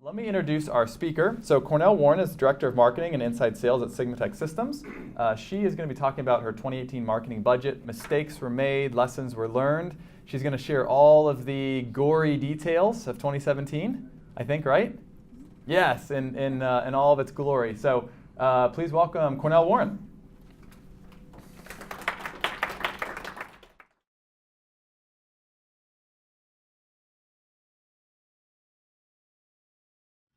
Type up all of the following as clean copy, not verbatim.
Let me introduce our speaker. So Cornel Warren is Director of Marketing and Inside Sales at Sigmatech Systems. She is going to be talking about her 2018 marketing budget. Mistakes were made, lessons were learned. She's going to share all of the gory details of 2017, I think, right? Yes, in all of its glory. So please welcome Cornel Warren.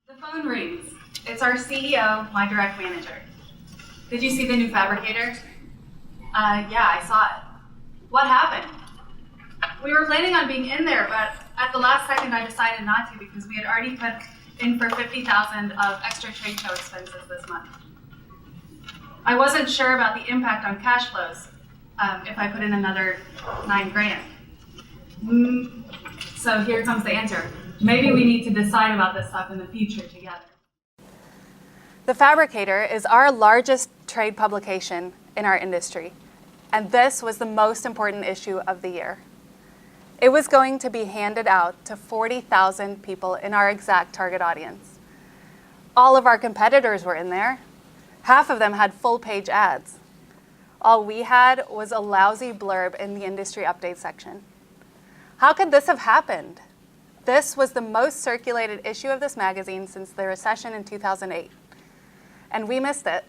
The phone rings. It's our CEO, my direct manager. Did you see the new fabricator? Yeah, I saw it. What happened? We were planning on being in there, but at the last second I decided not to because we had already put in for $50,000 of extra trade show expenses this month. I wasn't sure about the impact on cash flows if I put in another $9 grand. So here comes the answer. Maybe we need to decide about this stuff in the future together. The Fabricator is our largest trade publication in our industry, and this was the most important issue of the year. It was going to be handed out to 40,000 people in our exact target audience. All of our competitors were in there. Half of them had full-page ads. All we had was a lousy blurb in the industry update section. How could this have happened? This was the most circulated issue of this magazine since the recession in 2008, and we missed it.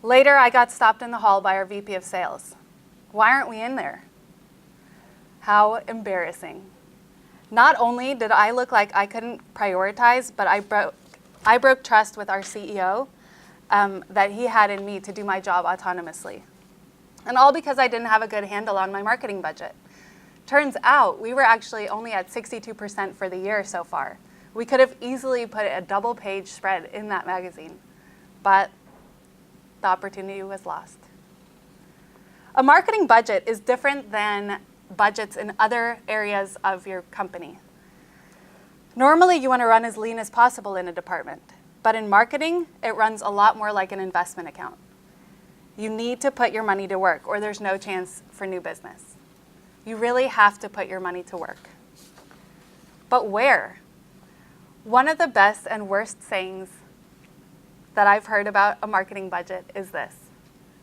Later, I got stopped in the hall by our VP of sales. Why aren't we in there? How embarrassing. Not only did I look like I couldn't prioritize, but I broke trust with our CEO that he had in me to do my job autonomously. And all because I didn't have a good handle on my marketing budget. Turns out we were actually only at 62% for the year so far. We could have easily put a double-page spread in that magazine, but the opportunity was lost. A marketing budget is different than budgets in other areas of your company. Normally, you want to run as lean as possible in a department, but in marketing, it runs a lot more like an investment account. You need to put your money to work, or there's no chance for new business. You really have to put your money to work. But where? One of the best and worst sayings that I've heard about a marketing budget is this: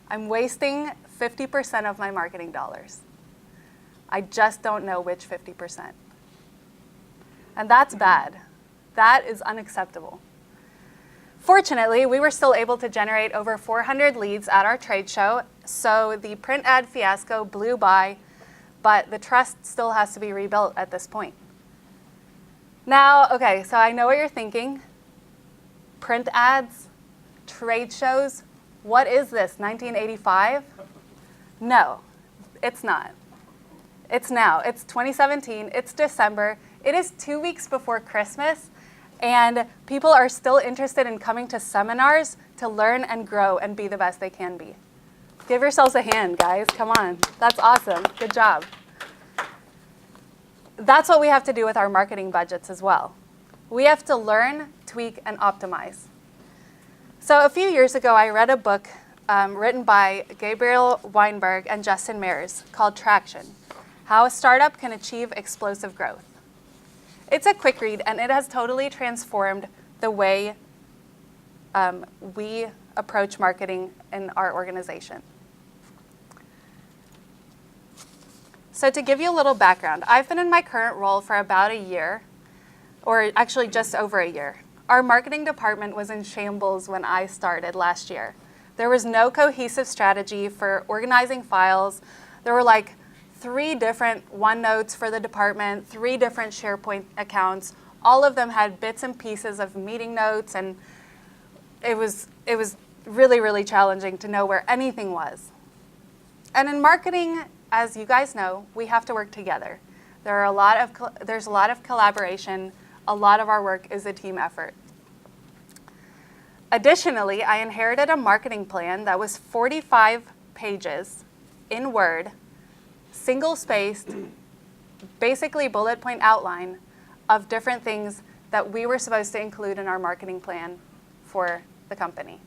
I'm wasting 50% of my marketing dollars. I just don't know which 50%. And that's bad. That is unacceptable. Fortunately, we were still able to generate over 400 leads at our trade show, so the print ad fiasco blew by, but the trust still has to be rebuilt at this point. Now, okay, so I know what you're thinking. Print ads, trade shows, what is this, 1985? No, it's not. It's now, it's 2017, it's December, it is 2 weeks before Christmas, and people are still interested in coming to seminars to learn and grow and be the best they can be. Give yourselves a hand, guys. Come on. That's awesome. Good job. That's what we have to do with our marketing budgets as well. We have to learn, tweak, and optimize. So a few years ago, I read a book written by Gabriel Weinberg and Justin Mares called Traction: How a Startup Can Achieve Explosive Growth. It's a quick read, and it has totally transformed the way we approach marketing in our organization. So to give you a little background, I've been in my current role for about a year, or actually just over a year. Our marketing department was in shambles when I started last year. There was no cohesive strategy for organizing files. There were like 3 different OneNotes for the department, 3 different SharePoint accounts. All of them had bits and pieces of meeting notes, and it was really, really challenging to know where anything was. And in marketing, as you guys know, we have to work together. There's a lot of collaboration. A lot of our work is a team effort. Additionally, I inherited a marketing plan that was 45 pages in Word, single-spaced, basically bullet point outline of different things that we were supposed to include in our marketing plan for the company.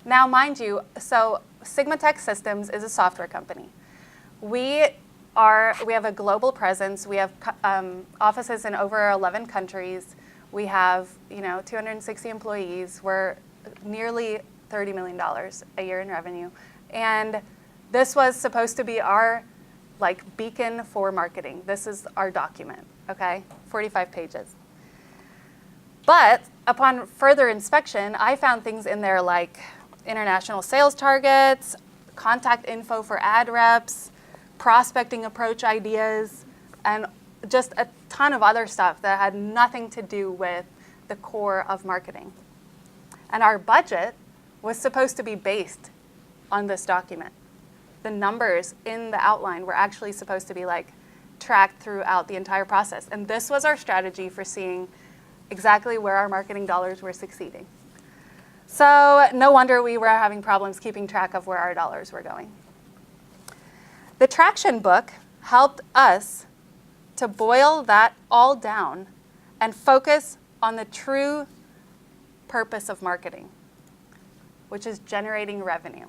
Now, mind you, so Sigmatech Systems is a software company. We have a global presence. We have offices in over 11 countries. We have, 260 employees. We're nearly $30 million a year in revenue. And this was supposed to be our beacon for marketing. This is our document, okay? 45 pages. But upon further inspection, I found things in there like international sales targets, contact info for ad reps, prospecting approach ideas, and just a ton of other stuff that had nothing to do with the core of marketing. And our budget was supposed to be based on this document. The numbers in the outline were actually supposed to be tracked throughout the entire process. And this was our strategy for seeing exactly where our marketing dollars were succeeding. So no wonder we were having problems keeping track of where our dollars were going. The traction book helped us to boil that all down and focus on the true purpose of marketing, which is generating revenue.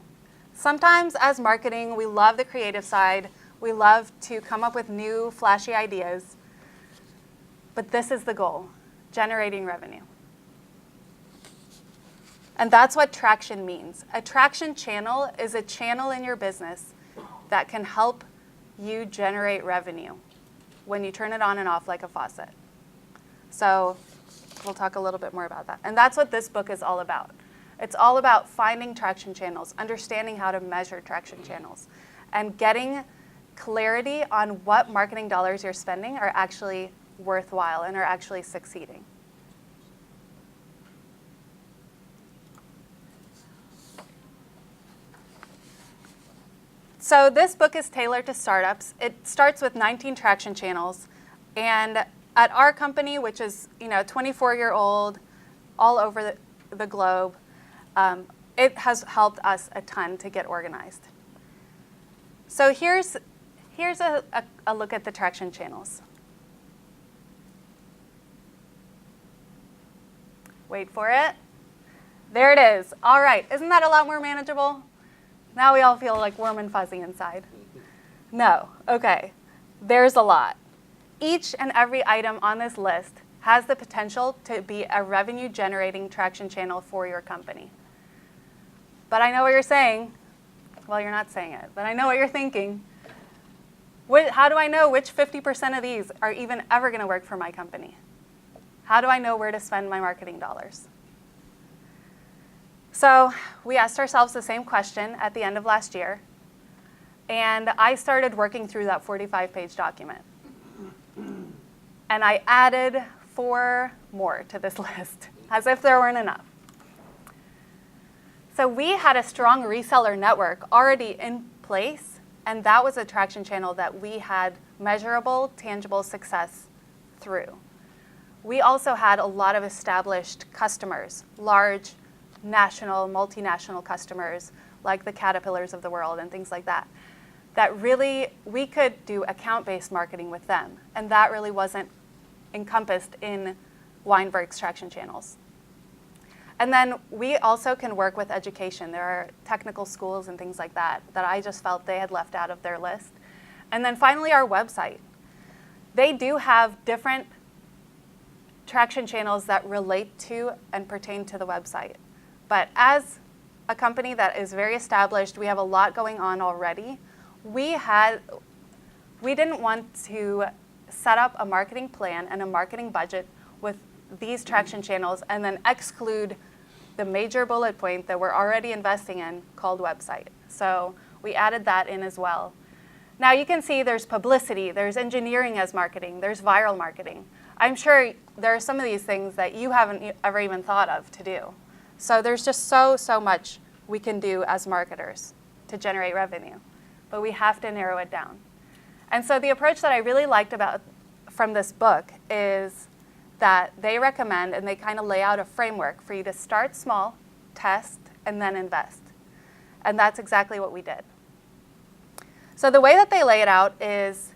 Sometimes as marketing, we love the creative side. We love to come up with new flashy ideas. But this is the goal, generating revenue. And that's what traction means. A traction channel is a channel in your business that can help you generate revenue when you turn it on and off like a faucet. So we'll talk a little bit more about that. And that's what this book is all about. It's all about finding traction channels, understanding how to measure traction channels, and getting clarity on what marketing dollars you're spending are actually worthwhile and are actually succeeding. So this book is tailored to startups. It starts with 19 traction channels. And at our company, which is 24-year-old, all over the globe, it has helped us a ton to get organized. So here's a look at the traction channels. Wait for it. There it is. All right. Isn't that a lot more manageable? Now we all feel warm and fuzzy inside. No. Okay. There's a lot. Each and every item on this list has the potential to be a revenue-generating traction channel for your company. But I know what you're saying. Well, you're not saying it, but I know what you're thinking. How do I know which 50% of these are even ever going to work for my company? How do I know where to spend my marketing dollars? So we asked ourselves the same question at the end of last year, and I started working through that 45-page document. And I added 4 more to this list, as if there weren't enough. So we had a strong reseller network already in place, and that was a traction channel that we had measurable, tangible success through. We also had a lot of established customers, large, national, multinational customers, like the Caterpillars of the world and things like that, that really we could do account-based marketing with them, and that really wasn't encompassed in Weinberg's traction channels. And then we also can work with education. There are technical schools and things like that that I just felt they had left out of their list. And then finally, our website. They do have different traction channels that relate to and pertain to the website. But as a company that is very established, we have a lot going on already. We didn't want to set up a marketing plan and a marketing budget with these traction channels and then exclude the major bullet point that we're already investing in called website. So we added that in as well. Now you can see there's publicity, there's engineering as marketing, there's viral marketing. I'm sure there are some of these things that you haven't ever even thought of to do. So there's just so much we can do as marketers to generate revenue, but we have to narrow it down. And so the approach that I really liked from this book is that they recommend and they kind of lay out a framework for you to start small, test, and then invest. And that's exactly what we did. So the way that they lay it out is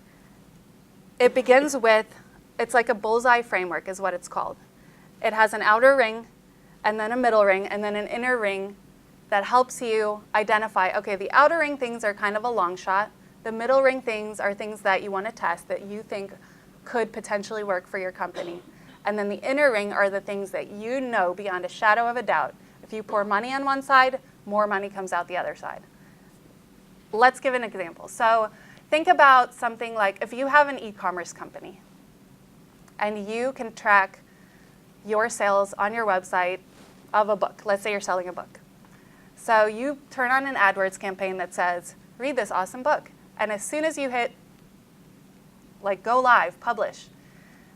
it begins with, it's like a bullseye framework is what it's called. It has an outer ring, and then a middle ring, and then an inner ring that helps you identify, okay, the outer ring things are kind of a long shot. The middle ring things are things that you want to test that you think could potentially work for your company. And then the inner ring are the things that you know beyond a shadow of a doubt. If you pour money on one side, more money comes out the other side. Let's give an example. So think about something like if you have an e-commerce company and you can track your sales on your website of a book. Let's say you're selling a book. So you turn on an AdWords campaign that says, read this awesome book. And as soon as you hit like go live, publish,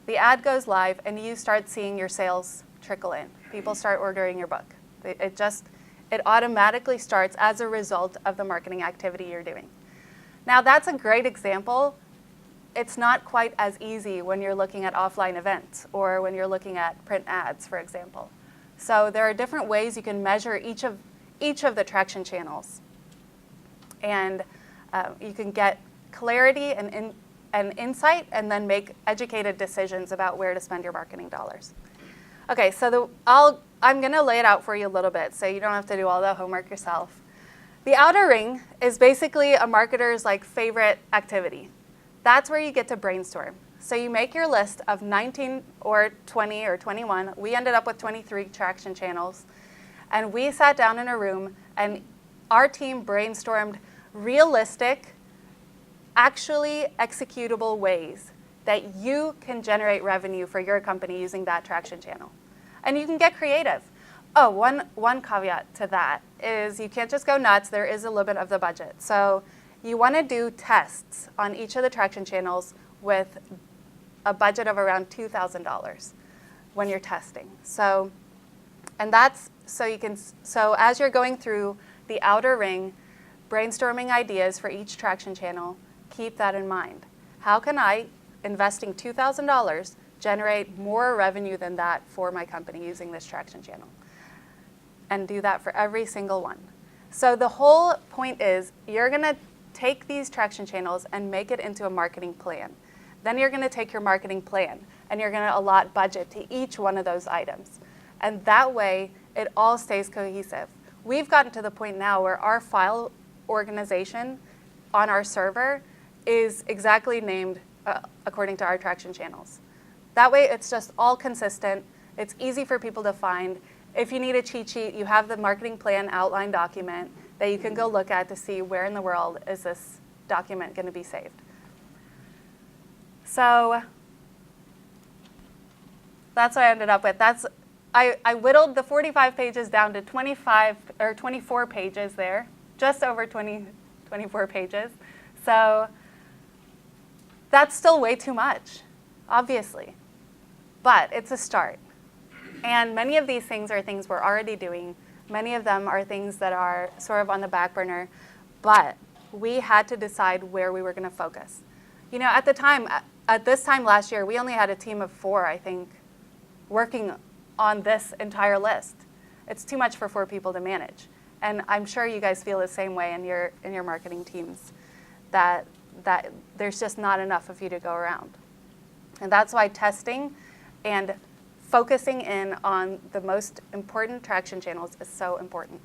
the ad goes live and you start seeing your sales trickle in. People start ordering your book. It automatically starts as a result of the marketing activity you're doing. Now that's a great example. It's not quite as easy when you're looking at offline events or when you're looking at print ads, for example. So there are different ways you can measure each of the traction channels. And you can get clarity and insight and then make educated decisions about where to spend your marketing dollars. Okay, so I'm going to lay it out for you a little bit so you don't have to do all the homework yourself. The outer ring is basically a marketer's favorite activity. That's where you get to brainstorm. So you make your list of 19 or 20 or 21. We ended up with 23 traction channels. And we sat down in a room and our team brainstormed realistic, actually executable ways that you can generate revenue for your company using that traction channel. And you can get creative. Oh, one caveat to that is you can't just go nuts. There is a limit of the budget. So you want to do tests on each of the traction channels with a budget of around $2,000 when you're testing. So as you're going through the outer ring, brainstorming ideas for each traction channel, keep that in mind. How can I, investing $2,000, generate more revenue than that for my company using this traction channel? And do that for every single one. So the whole point is you're going to take these traction channels and make it into a marketing plan. Then you're going to take your marketing plan and you're going to allot budget to each one of those items. And that way, it all stays cohesive. We've gotten to the point now where our file organization on our server is exactly named according to our traction channels. That way, it's just all consistent. It's easy for people to find. If you need a cheat sheet, you have the marketing plan outline document that you can go look at to see where in the world is this document going to be saved. So that's what I ended up with. I whittled the 45 pages down to 25 or 24 pages there, just over 24 pages. So that's still way too much, obviously, but it's a start. And many of these things are things we're already doing. Many of them are things that are sort of on the back burner, but we had to decide where we were going to focus. You know, at this time last year, we only had a team of 4, I think, working on this entire list. It's too much for 4 people to manage. And I'm sure you guys feel the same way in your marketing teams, that there's just not enough of you to go around. And that's why testing and focusing in on the most important traction channels is so important.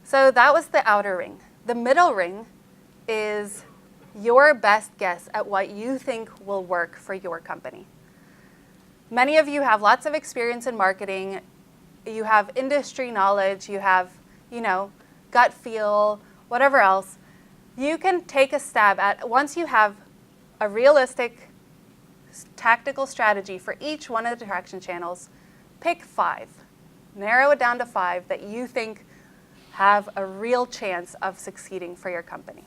So that was the outer ring. The middle ring is your best guess at what you think will work for your company. Many of you have lots of experience in marketing. You have industry knowledge. You have, gut feel, whatever else. You can take a stab at, once you have a realistic tactical strategy for each one of the traction channels, pick 5. Narrow it down to 5 that you think have a real chance of succeeding for your company.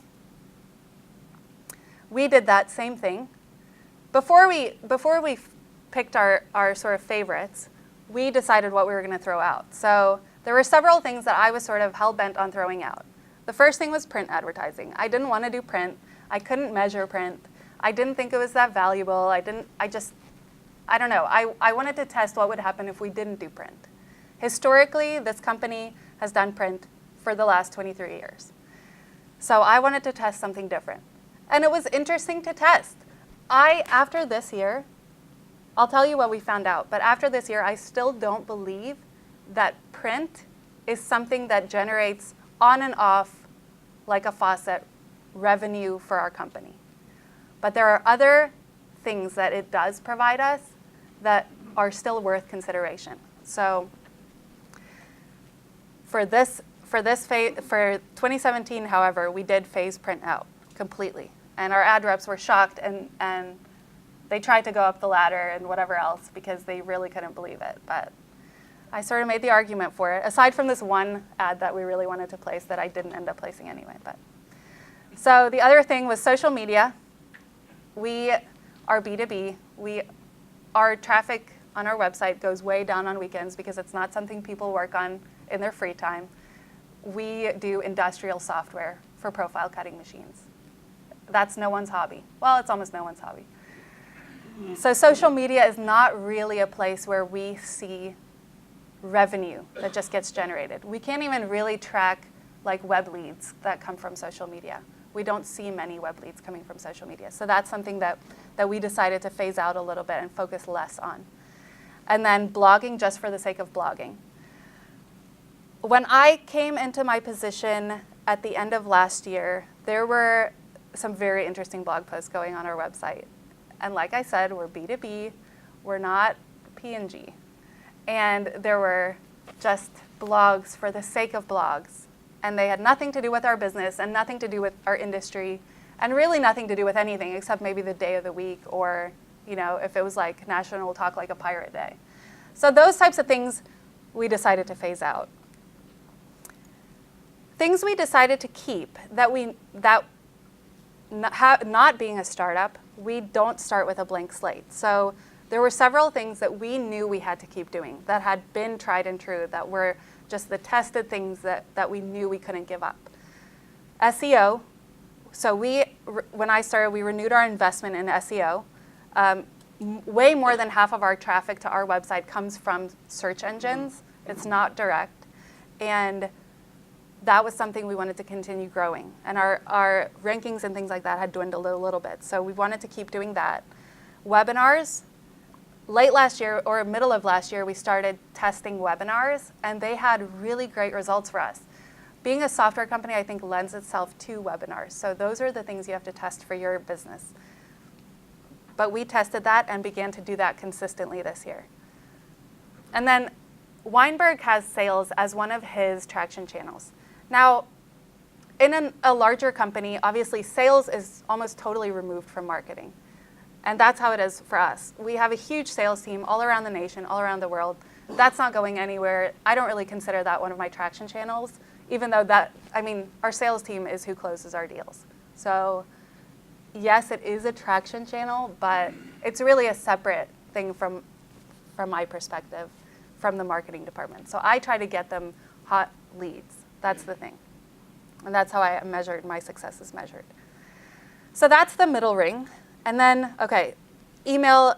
We did that same thing. Before we picked our sort of favorites, we decided what we were going to throw out. So there were several things that I was sort of hell-bent on throwing out. The first thing was print advertising. I didn't want to do print. I couldn't measure print. I didn't think it was that valuable. I don't know. I wanted to test what would happen if we didn't do print. Historically, this company has done print for the last 23 years. So I wanted to test something different. And it was interesting to test. After this year, I'll tell you what we found out, but after this year, I still don't believe that print is something that generates on and off, like a faucet, revenue for our company. But there are other things that it does provide us that are still worth consideration. So for 2017, however, we did phase print out completely. And our ad reps were shocked, and they tried to go up the ladder and whatever else because they really couldn't believe it. But I sort of made the argument for it, aside from this one ad that we really wanted to place that I didn't end up placing anyway. So the other thing was social media. We are B2B. Our traffic on our website goes way down on weekends because it's not something people work on in their free time. We do industrial software for profile cutting machines. That's no one's hobby. Well, it's almost no one's hobby. So social media is not really a place where we see revenue that just gets generated. We can't even really track like web leads that come from social media. We don't see many web leads coming from social media. So that's something that we decided to phase out a little bit and focus less on. And then blogging just for the sake of blogging. When I came into my position at the end of last year, there were some very interesting blog posts going on our website. And like I said, we're B2B, we're not P&G. And there were just blogs for the sake of blogs. And they had nothing to do with our business and nothing to do with our industry and really nothing to do with anything except maybe the day of the week or, you know, if it was like National Talk Like a Pirate Day. So those types of things we decided to phase out. Things we decided to keep not being a startup, we don't start with a blank slate. So there were several things that we knew we had to keep doing that had been tried and true, that were just the tested things that we knew we couldn't give up. SEO. So when I started, we renewed our investment in SEO. Way more than half of our traffic to our website comes from search engines. It's not direct. And that was something we wanted to continue growing. And our rankings and things like that had dwindled a little bit. So we wanted to keep doing that. Webinars. Late last year or middle of last year, we started testing webinars, and they had really great results for us. Being a software company, I think, lends itself to webinars. So those are the things you have to test for your business. But we tested that and began to do that consistently this year. And then Weinberg has sales as one of his traction channels. Now, in a larger company, obviously sales is almost totally removed from marketing. And that's how it is for us. We have a huge sales team all around the nation, all around the world. That's not going anywhere. I don't really consider that one of my traction channels, even though our sales team is who closes our deals. So yes, it is a traction channel, but it's really a separate thing from my perspective, from the marketing department. So I try to get them hot leads. That's the thing. And that's how I measured, my success is measured. So that's the middle ring. And then, okay, email,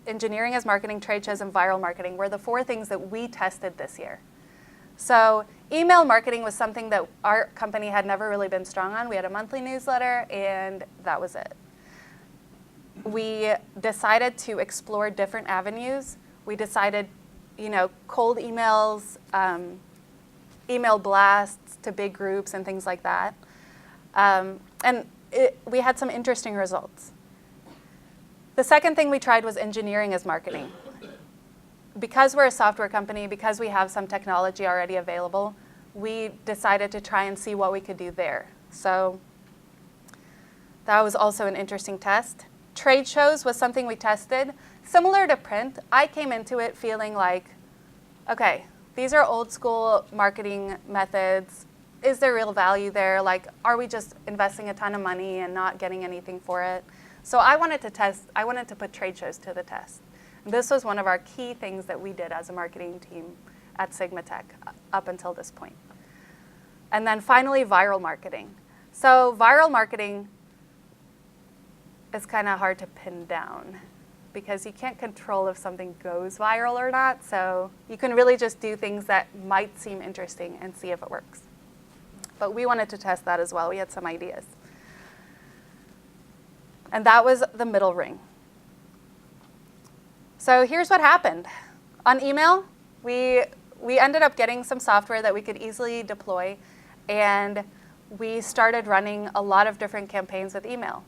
engineering as marketing, trade shows, and viral marketing were the 4 things that we tested this year. So email marketing was something that our company had never really been strong on. We had a monthly newsletter, and that was it. We decided to explore different avenues. We decided, cold emails, email blasts to big groups and things like that. We had some interesting results. The second thing we tried was engineering as marketing. Because we're a software company, because we have some technology already available, we decided to try and see what we could do there. So that was also an interesting test. Trade shows was something we tested. Similar to print, I came into it feeling like, okay, these are old school marketing methods. Is there real value there? Like, are we just investing a ton of money and not getting anything for it? So I wanted to put trade shows to the test. This was one of our key things that we did as a marketing team at SigmaTech up until this point. And then finally, viral marketing. So viral marketing is kind of hard to pin down because you can't control if something goes viral or not. So you can really just do things that might seem interesting and see if it works. But we wanted to test that as well. We had some ideas. And that was the middle ring. So here's what happened. On email, we ended up getting some software that we could easily deploy, and we started running a lot of different campaigns with email.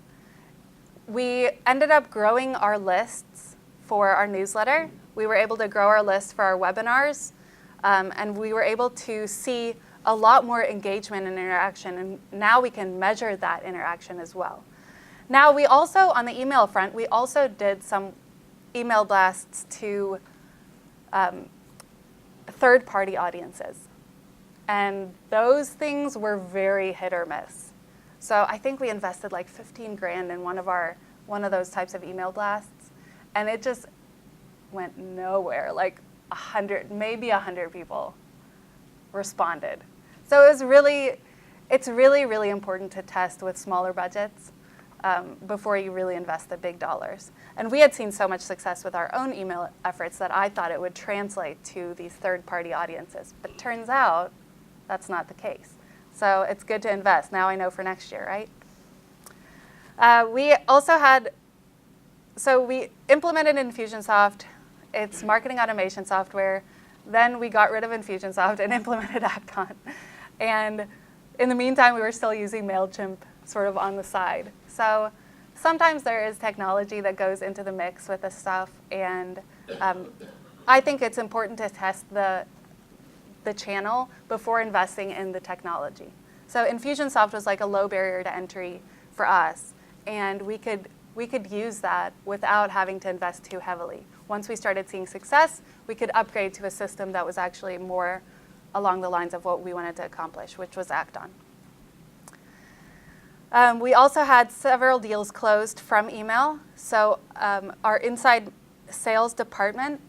we ended up growing our lists for our newsletter. We were able to grow our list for our webinars, and we were able to see a lot more engagement and interaction, and now we can measure that interaction as well. Now, we also, on the email front, we also did some email blasts to third-party audiences. And those things were very hit or miss. So I think we invested like 15 grand in one of those types of email blasts, and it just went nowhere. Like 100, maybe 100 people responded. So it's really, really important to test with smaller budgets before you really invest the big dollars. And we had seen so much success with our own email efforts that I thought it would translate to these third-party audiences. But turns out that's not the case. So it's good to invest. Now I know for next year, right? We also we implemented Infusionsoft. It's marketing automation software. Then we got rid of Infusionsoft and implemented Acton. And in the meantime, we were still using MailChimp sort of on the side. So sometimes there is technology that goes into the mix with this stuff, and I think it's important to test the channel before investing in the technology. So Infusionsoft was like a low barrier to entry for us, and we could use that without having to invest too heavily. Once we started seeing success, we could upgrade to a system that was actually more along the lines of what we wanted to accomplish, which was Acton. We also had several deals closed from email. So our inside sales department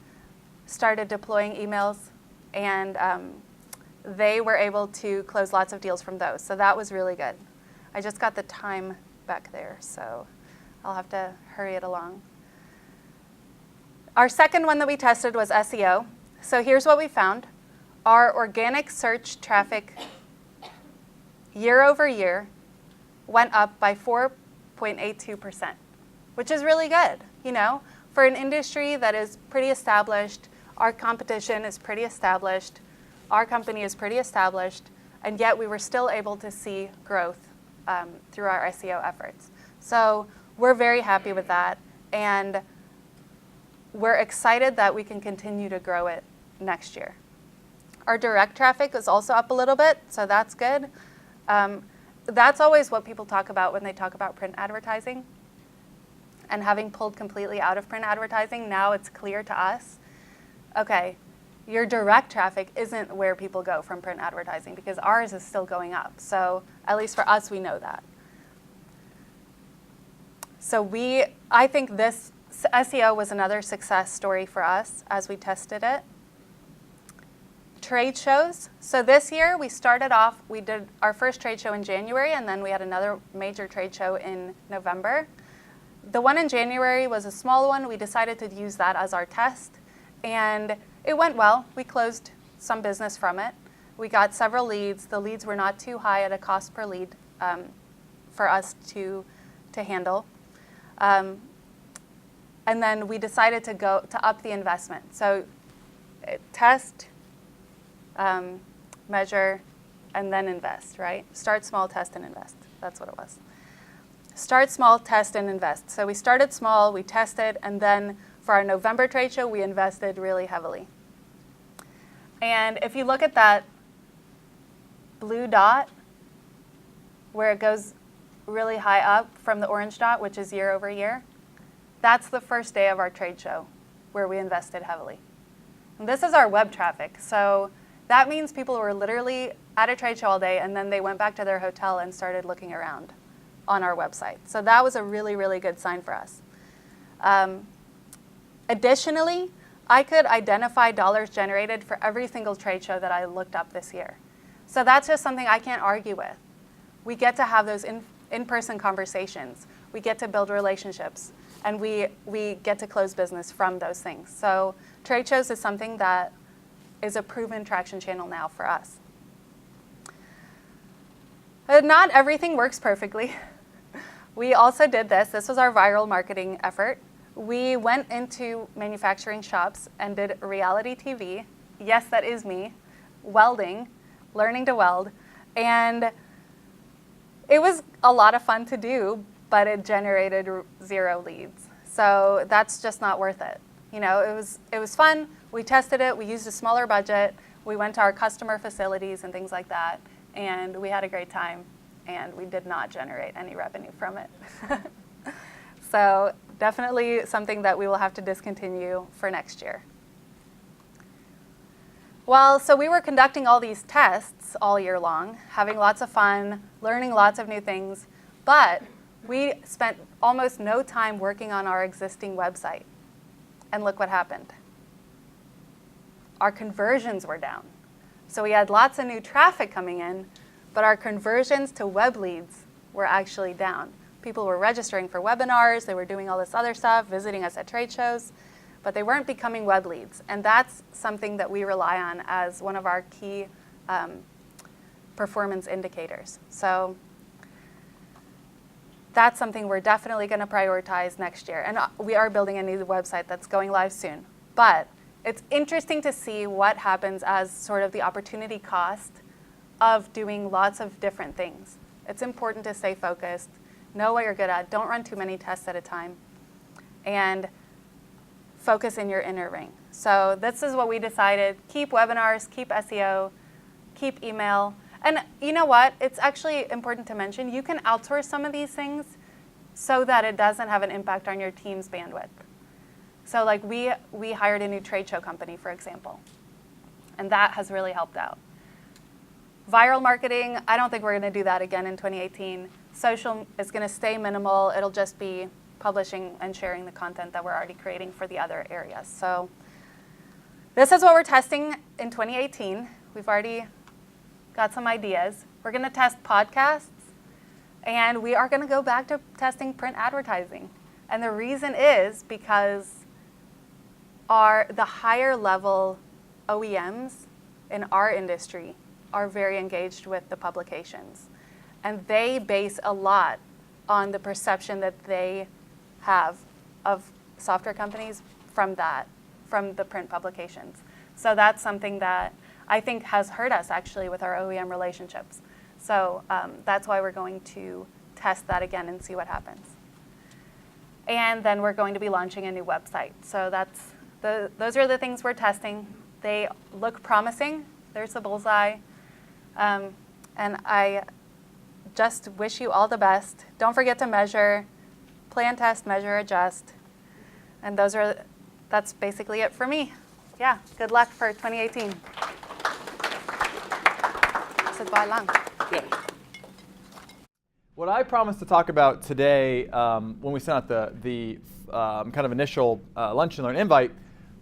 started deploying emails, and they were able to close lots of deals from those. So that was really good. I just got the time back there, so I'll have to hurry it along. Our second one that we tested was SEO. So here's what we found. Our organic search traffic year over year went up by 4.82%, which is really good. You know, for an industry that is pretty established, our competition is pretty established, our company is pretty established, and yet we were still able to see growth through our SEO efforts. So we're very happy with that, and we're excited that we can continue to grow it next year. Our direct traffic is also up a little bit, so that's good. That's always what people talk about when they talk about print advertising. And having pulled completely out of print advertising, now it's clear to us, okay, your direct traffic isn't where people go from print advertising, because ours is still going up. So at least for us, we know that. So I think this SEO was another success story for us as we tested it. Trade shows. So this year we started off, we did our first trade show in January, and then we had another major trade show in November. The one in January was a small one. We decided to use that as our test, and it went well. We closed some business from it. We got several leads. The leads were not too high at a cost per lead for us to handle. And then we decided to up the investment. So test, measure, and then invest, right? Start small, test, and invest. That's what it was. Start small, test, and invest. So we started small, we tested, and then for our November trade show, we invested really heavily. And if you look at that blue dot, where it goes really high up from the orange dot, which is year over year, that's the first day of our trade show where we invested heavily. And this is our web traffic. So that means people were literally at a trade show all day, and then they went back to their hotel and started looking around on our website. So that was a really, really good sign for us. Additionally, I could identify dollars generated for every single trade show that I looked up this year. So that's just something I can't argue with. We get to have those in-person conversations. We get to build relationships, and we get to close business from those things. So trade shows is something that is a proven traction channel now for us. Not everything works perfectly. We also did this. This was our viral marketing effort. We went into manufacturing shops and did reality TV. Yes, that is me. Welding, learning to weld. And it was a lot of fun to do, but it generated 0 leads. So that's just not worth it. You know, it was fun. We tested it. We used a smaller budget. We went to our customer facilities and things like that, and we had a great time, and we did not generate any revenue from it. So definitely something that we will have to discontinue for next year. Well, so we were conducting all these tests all year long, having lots of fun, learning lots of new things, but we spent almost no time working on our existing website. And look what happened. Our conversions were down. So we had lots of new traffic coming in, but our conversions to web leads were actually down. People were registering for webinars, they were doing all this other stuff, visiting us at trade shows, but they weren't becoming web leads. And that's something that we rely on as one of our key performance indicators. So that's something we're definitely going to prioritize next year. And we are building a new website that's going live soon. But it's interesting to see what happens as sort of the opportunity cost of doing lots of different things. It's important to stay focused, know what you're good at, don't run too many tests at a time, and focus in your inner ring. So this is what we decided. Keep webinars, keep SEO, keep email. And you know what? It's actually important to mention, you can outsource some of these things so that it doesn't have an impact on your team's bandwidth. So like we hired a new trade show company, for example, and that has really helped out. Viral marketing, I don't think we're going to do that again in 2018. Social is going to stay minimal. It'll just be publishing and sharing the content that we're already creating for the other areas. So this is what we're testing in 2018. We've already got some ideas. We're going to test podcasts, and we are going to go back to testing print advertising. And the reason is because the higher level OEMs in our industry are very engaged with the publications. And they base a lot on the perception that they have of software companies from the print publications. So that's something that I think has hurt us actually with our OEM relationships. So that's why we're going to test that again and see what happens. And then we're going to be launching a new website. So those are the things we're testing. They look promising. There's the bullseye. And I just wish you all the best. Don't forget to measure, plan, test, measure, adjust. And that's basically it for me. Yeah, good luck for 2018. What I promised to talk about today when we sent out the kind of initial Lunch and Learn invite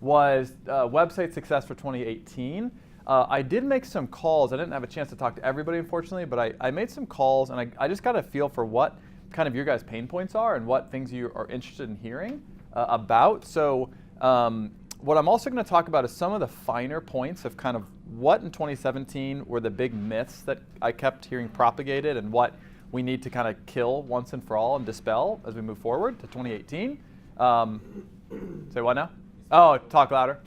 was website success for 2018. I did make some calls. I didn't have a chance to talk to everybody, unfortunately, but I made some calls, and I just got a feel for what kind of your guys' pain points are and what things you are interested in hearing about. So what I'm also going to talk about is some of the finer points of kind of what in 2017 were the big myths that I kept hearing propagated and what we need to kind of kill once and for all and dispel as we move forward to 2018. Say what now? Oh, talk louder.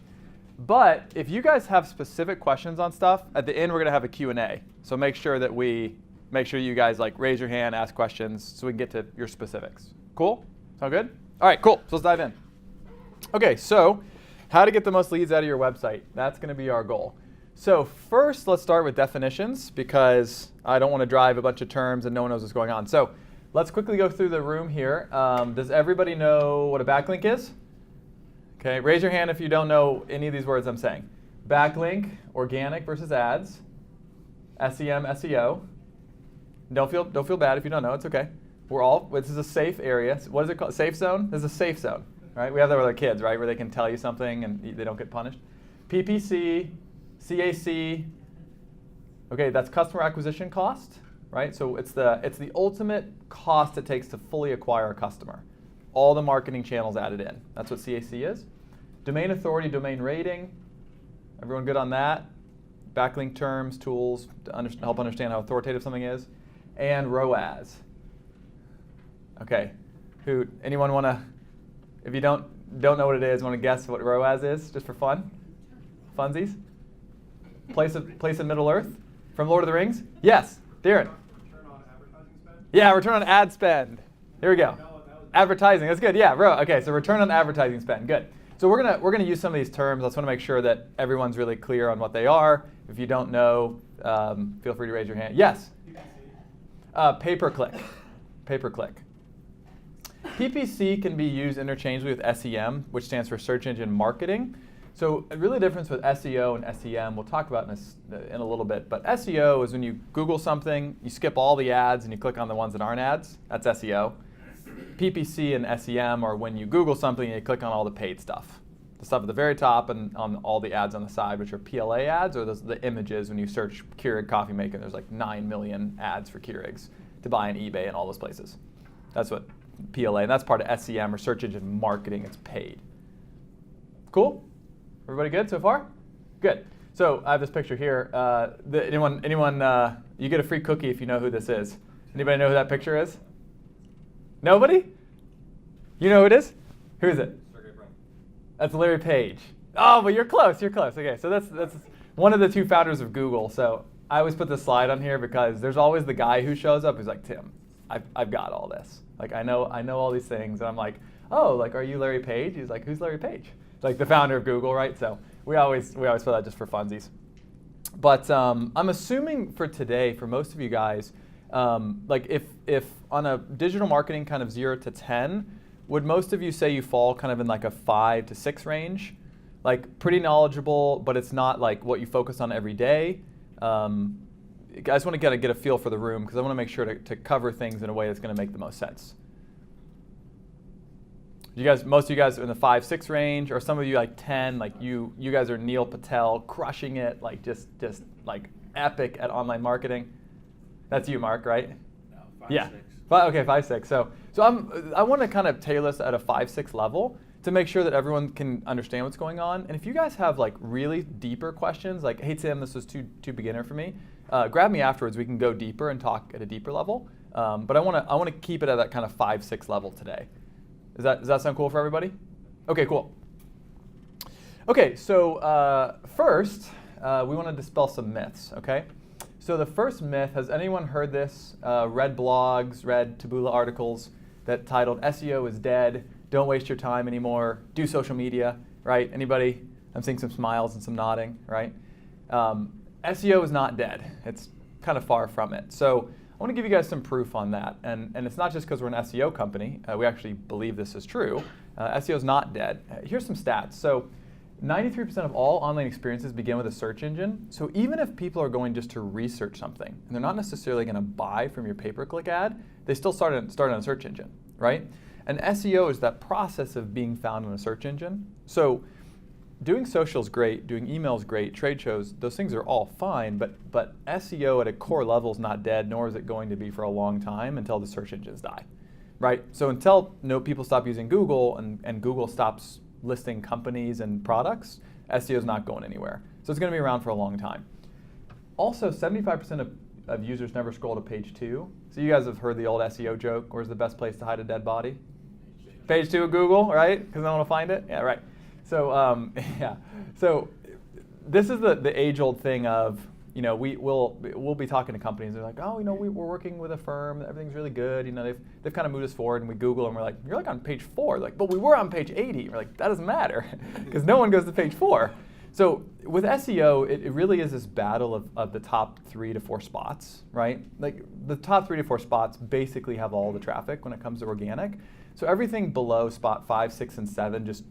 But if you guys have specific questions on stuff, at the end we're going to have a Q&A. So make sure you guys like raise your hand, ask questions so we can get to your specifics. Cool? Sound good? All right, cool. So let's dive in. Okay, so how to get the most leads out of your website. That's going to be our goal. So first, let's start with definitions because I don't want to drive a bunch of terms and no one knows what's going on. So let's quickly go through the room here. Does everybody know what a backlink is? Okay, raise your hand if you don't know any of these words I'm saying. Backlink, organic versus ads, SEM, SEO. Don't feel bad if you don't know. It's okay. This is a safe area. What is it called? Safe zone? This is a safe zone, right? We have that with our kids, right, where they can tell you something and they don't get punished. PPC, CAC. Okay, that's customer acquisition cost, right? So it's the ultimate cost it takes to fully acquire a customer. All the marketing channels added in. That's what CAC is. Domain authority, domain rating. Everyone good on that? Backlink terms, tools to help understand how authoritative something is. And ROAS. Okay. Anyone want to, if you don't know what it is, want to guess what ROAS is, just for fun? Funsies? Place in Middle Earth? From Lord of the Rings? Yes. Darren. Return on advertising spend? Yeah, return on ad spend. Here we go. Advertising, that's good. Yeah, bro. Okay, so return on advertising spend. Good. So we're gonna use some of these terms. I just want to make sure that everyone's really clear on what they are. If you don't know, feel free to raise your hand. Yes. Pay-per-click. Pay-per-click. PPC can be used interchangeably with SEM, which stands for search engine marketing. So a really difference with SEO and SEM, we'll talk about in a little bit, but SEO is when you Google something, you skip all the ads and you click on the ones that aren't ads. That's SEO. PPC and SEM are when you Google something and you click on all the paid stuff. The stuff at the very top and on all the ads on the side, which are PLA ads, or the images when you search Keurig coffee maker, there's like 9 million ads for Keurigs to buy on eBay and all those places. That's what PLA, and that's part of SEM or search engine marketing. It's paid. Cool? Everybody good so far? Good. So I have this picture here. Anyone, you get a free cookie if you know who this is. Anybody know who that picture is? Nobody? You know who it is? Who is it? That's Larry Page. Oh, but you're close. You're close. Okay, so that's one of the two founders of Google. So I always put this slide on here because there's always the guy who shows up who's like, Tim, I've got all this. Like I know all these things, and I'm like, oh, like are you Larry Page? He's like, who's Larry Page? Like the founder of Google, right? So we always put that just for funsies. But I'm assuming for today, for most of you guys, like if on a digital marketing kind of 0 to 10, would most of you say you fall kind of in like a 5 to 6 range? Like pretty knowledgeable, but it's not like what you focus on every day. I just want to get a feel for the room because I want to make sure to cover things in a way that's going to make the most sense. Most of you guys are in the 5, 6 range, or some of you like 10. Like you guys are Neil Patel, crushing it, like just like epic at online marketing. That's you, Mark, right? No, 5, yeah. 6. Okay, 5, 6. So I want to kind of tailor this at a 5, 6 level to make sure that everyone can understand what's going on. And if you guys have like really deeper questions, like, hey Tim, this was too beginner for me, grab me afterwards. We can go deeper and talk at a deeper level. But I want to keep it at that kind of 5, 6 level today. Does that sound cool for everybody? Okay, cool. Okay, so first, we want to dispel some myths, okay? So the first myth, has anyone heard this, read blogs, read Taboola articles that titled SEO is dead, don't waste your time anymore, do social media, right? Anybody? I'm seeing some smiles and some nodding, right? SEO is not dead. It's kind of far from it. So I want to give you guys some proof on that. And it's not just because we're an SEO company. We actually believe this is true. SEO is not dead. Here's some stats. So 93% of all online experiences begin with a search engine. So even if people are going just to research something, and they're not necessarily going to buy from your pay-per-click ad, they still start on a search engine, right? And SEO is that process of being found in a search engine. So doing social is great, doing email is great, trade shows, those things are all fine, but SEO at a core level is not dead, nor is it going to be for a long time until the search engines die, right? So until people stop using Google and Google stops listing companies and products, SEO is not going anywhere. So it's going to be around for a long time. Also, 75% of users never scroll to page 2. So you guys have heard the old SEO joke, where's the best place to hide a dead body? Page 2 of Google, right? Because I want to find it? Yeah, right. So yeah, so this is the age-old thing of, we'll be talking to companies. They're like, oh, we're working with a firm. Everything's really good. They've kind of moved us forward, and we Google, and we're like, you're like on page 4. Like, but we were on page 80. We're like, that doesn't matter, because no one goes to page 4. So with SEO, it really is this battle of the top 3 to 4 spots, right? Like the top 3 to 4 spots basically have all the traffic when it comes to organic. So everything below spot 5, 6, and 7, just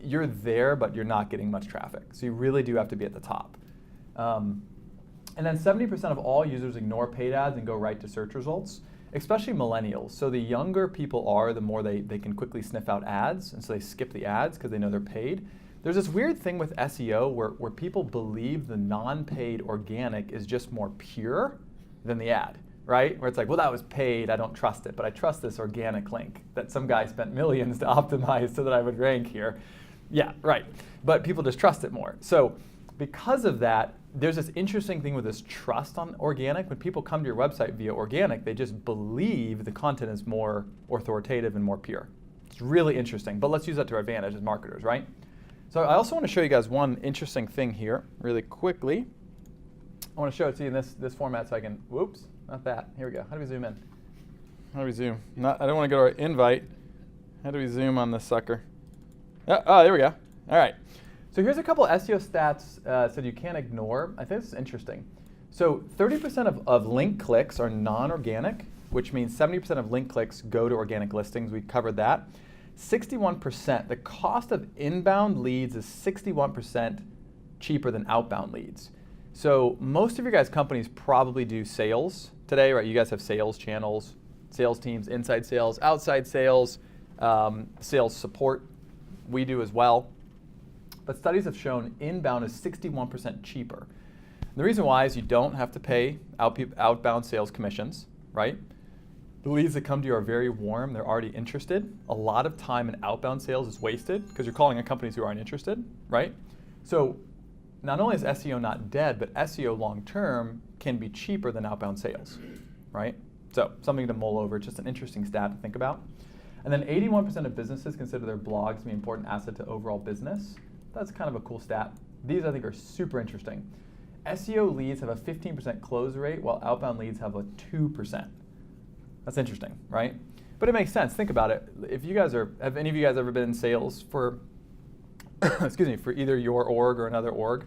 you're there, but you're not getting much traffic. So you really do have to be at the top. And then 70% of all users ignore paid ads and go right to search results, especially millennials. So the younger people are, the more they can quickly sniff out ads, and so they skip the ads because they know they're paid. There's this weird thing with SEO where people believe the non-paid organic is just more pure than the ad, right? Where it's like, well, that was paid, I don't trust it, but I trust this organic link that some guy spent millions to optimize so that I would rank here. Yeah, right. But people just trust it more. So because of that, there's this interesting thing with this trust on organic. When people come to your website via organic, they just believe the content is more authoritative and more pure. It's really interesting, but let's use that to our advantage as marketers, right? So I also want to show you guys one interesting thing here really quickly. I want to show it to you in this format so I can, whoops, not that. Here we go. How do we zoom in? How do we zoom? I don't want to go to our invite. How do we zoom on this sucker? Oh, there we go. All right. So here's a couple SEO stats so you can't ignore. I think this is interesting. So 30% of link clicks are non-organic, which means 70% of link clicks go to organic listings. We covered that. 61%, the cost of inbound leads is 61% cheaper than outbound leads. So most of your guys' companies probably do sales today, right? You guys have sales channels, sales teams, inside sales, outside sales, sales support. We do as well. But studies have shown inbound is 61% cheaper. And the reason why is you don't have to pay outbound sales commissions, right? The leads that come to you are very warm. They're already interested. A lot of time in outbound sales is wasted because you're calling on companies who aren't interested, right? So not only is SEO not dead, but SEO long-term can be cheaper than outbound sales, right? So something to mull over, just an interesting stat to think about. And then 81% of businesses consider their blogs to be an important asset to overall business. That's kind of a cool stat. These I think are super interesting. SEO leads have a 15% close rate while outbound leads have a 2%. That's interesting, right? But it makes sense. Think about it. If you guys have any of you guys ever been in sales for, excuse me, for either your org or another org?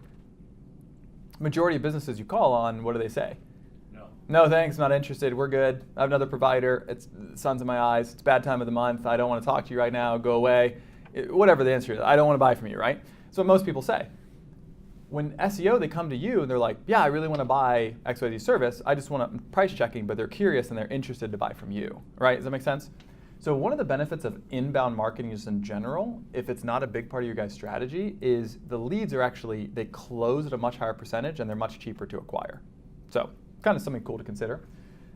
Majority of businesses you call on, what do they say? No. No, thanks, not interested. We're good. I have another provider. It's sun's in my eyes. It's a bad time of the month. I don't want to talk to you right now. Go away. Whatever the answer is. I don't want to buy from you, right? So what most people say. When SEO, they come to you and they're like, yeah, I really want to buy XYZ service. I just want to price checking, but they're curious and they're interested to buy from you, right? Does that make sense? So one of the benefits of inbound marketing just in general, if it's not a big part of your guys' strategy, is the leads are actually, they close at a much higher percentage and they're much cheaper to acquire. So kind of something cool to consider.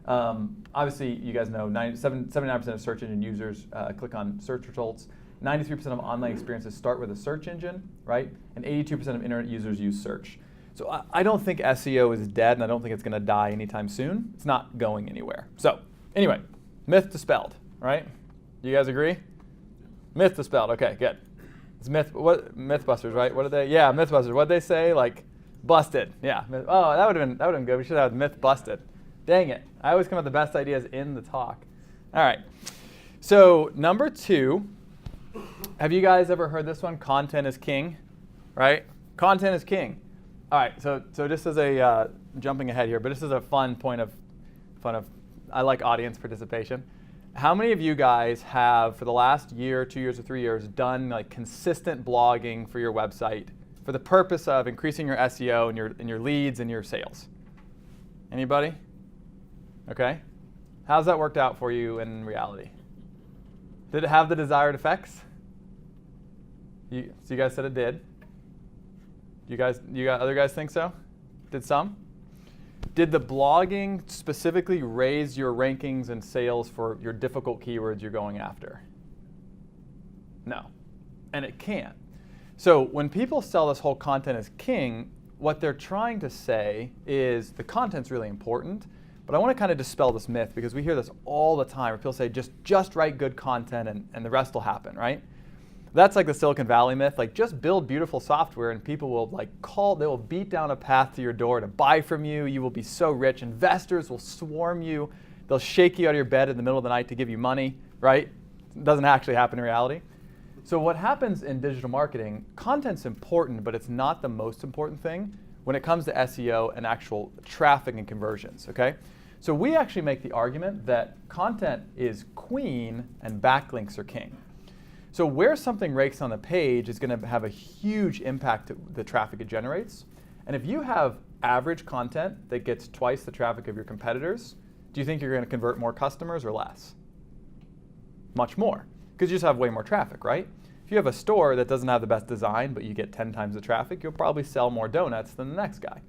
Obviously, you guys know 79% of search engine users click on search results. 93% of online experiences start with a search engine, right? And 82% of internet users use search. So I don't think SEO is dead, and I don't think it's going to die anytime soon. It's not going anywhere. So anyway, myth dispelled, right? You guys agree? Myth dispelled. Okay, good. It's Mythbusters, right? What did they? Yeah, Mythbusters. What did they say? Like busted. Yeah. Oh, that would have been good. We should have myth busted. Dang it! I always come up with the best ideas in the talk. All right. So number 2. Have you guys ever heard this one? Content is king, right? Content is king. All right, so just as a, jumping ahead here, but this is a fun of, I like audience participation. How many of you guys have, for the last year, 2 years, or 3 years, done like consistent blogging for your website for the purpose of increasing your SEO and your leads and your sales? Anybody? Okay. How's that worked out for you in reality? Did it have the desired effects? So you guys said it did. You other guys think so? Did some? Did the blogging specifically raise your rankings and sales for your difficult keywords you're going after? No. And it can't. So when people sell this whole content as king, what they're trying to say is the content's really important, but I want to kind of dispel this myth because we hear this all the time where people say just write good content and the rest will happen, right? That's like the Silicon Valley myth, like just build beautiful software and people will they will beat down a path to your door to buy from you. You will be so rich. Investors will swarm you. They'll shake you out of your bed in the middle of the night to give you money, right? It doesn't actually happen in reality. So what happens in digital marketing, content's important, but it's not the most important thing when it comes to SEO and actual traffic and conversions, okay? So we actually make the argument that content is queen and backlinks are king. So where something ranks on the page is going to have a huge impact to the traffic it generates. And if you have average content that gets twice the traffic of your competitors, do you think you're going to convert more customers or less? Much more, because you just have way more traffic, right? If you have a store that doesn't have the best design, but you get 10 times the traffic, you'll probably sell more donuts than the next guy.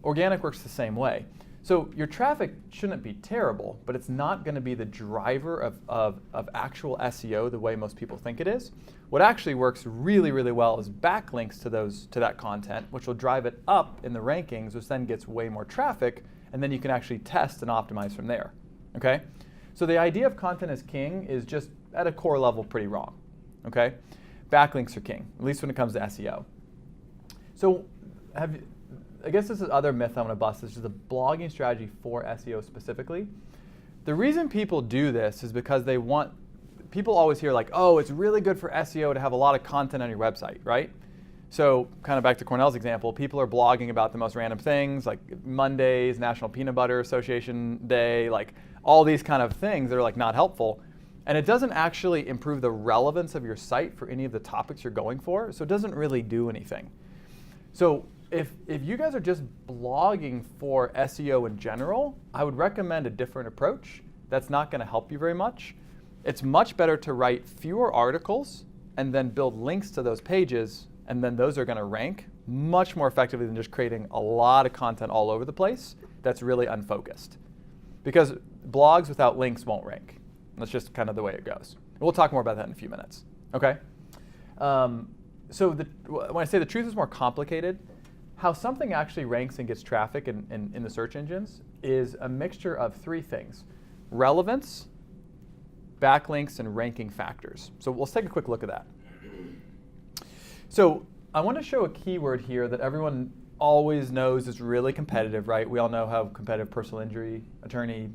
Organic works the same way. So your traffic shouldn't be terrible, but it's not going to be the driver of actual SEO the way most people think it is. What actually works really, really well is backlinks to that content, which will drive it up in the rankings, which then gets way more traffic, and then you can actually test and optimize from there. Okay? So the idea of content as king is just at a core level pretty wrong. Okay? Backlinks are king, at least when it comes to SEO. So I guess this is other myth I'm going to bust. This is a blogging strategy for SEO specifically. The reason people do this is because people always hear like, oh, it's really good for SEO to have a lot of content on your website, right? So kind of back to Cornel's example, people are blogging about the most random things like Mondays, National Peanut Butter Association Day, like all these kind of things that are like not helpful. And it doesn't actually improve the relevance of your site for any of the topics you're going for, so it doesn't really do anything. So if you guys are just blogging for SEO in general, I would recommend a different approach. That's not going to help you very much. It's much better to write fewer articles and then build links to those pages, and then those are going to rank much more effectively than just creating a lot of content all over the place that's really unfocused. Because blogs without links won't rank. That's just kind of the way it goes. And we'll talk more about that in a few minutes. Okay? So when I say the truth is more complicated, how something actually ranks and gets traffic in the search engines is a mixture of three things: relevance, backlinks, and ranking factors. So let's take a quick look at that. So I want to show a keyword here that everyone always knows is really competitive, right? We all know how competitive personal injury attorney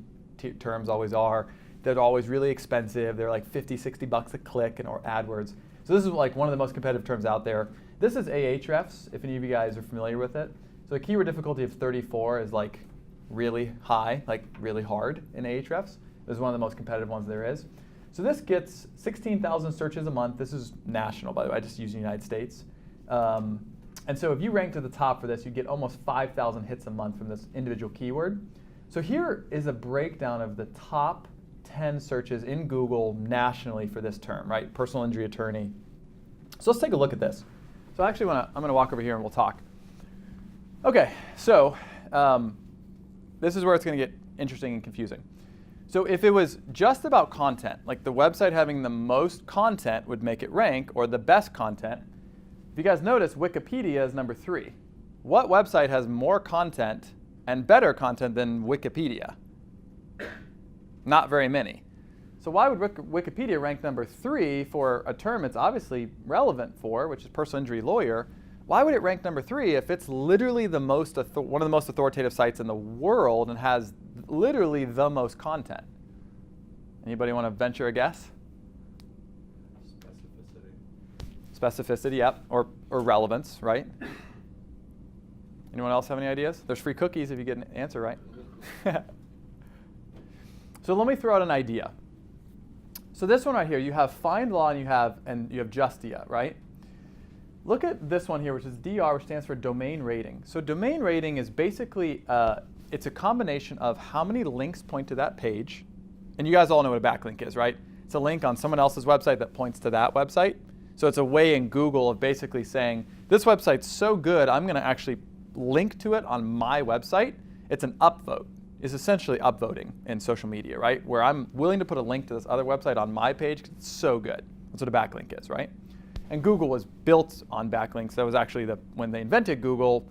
terms always are. They're always really expensive. They're like 50, 60 bucks a click or AdWords. So this is like one of the most competitive terms out there. This is Ahrefs, if any of you guys are familiar with it. So a keyword difficulty of 34 is like really high, like really hard in Ahrefs. This is one of the most competitive ones there is. So this gets 16,000 searches a month. This is national, by the way. I just use the United States. And so if you rank to the top for this, you get almost 5,000 hits a month from this individual keyword. So here is a breakdown of the top 10 searches in Google nationally for this term, right? Personal injury attorney. So let's take a look at this. So actually, I'm going to walk over here and we'll talk. OK, so this is where it's going to get interesting and confusing. So if it was just about content, like the website having the most content would make it rank, or the best content, if you guys notice, Wikipedia is number 3. What website has more content and better content than Wikipedia? Not very many. So why would Wikipedia rank number 3 for a term it's obviously relevant for, which is personal injury lawyer? Why would it rank number 3 if it's literally the most one of the most authoritative sites in the world and has literally the most content? Anybody want to venture a guess? Specificity, yep, or relevance, right? Anyone else have any ideas? There's free cookies if you get an answer right. So let me throw out an idea. So this one right here, you have FindLaw and you have Justia, right? Look at this one here, which is DR, which stands for domain rating. So domain rating is basically it's a combination of how many links point to that page, and you guys all know what a backlink is, right? It's a link on someone else's website that points to that website. So it's a way in Google of basically saying, this website's so good, I'm going to actually link to it on my website. It's an upvote. It's essentially upvoting in social media, right? Where I'm willing to put a link to this other website on my page because it's so good. That's what a backlink is, right? And Google was built on backlinks. That was actually when they invented Google,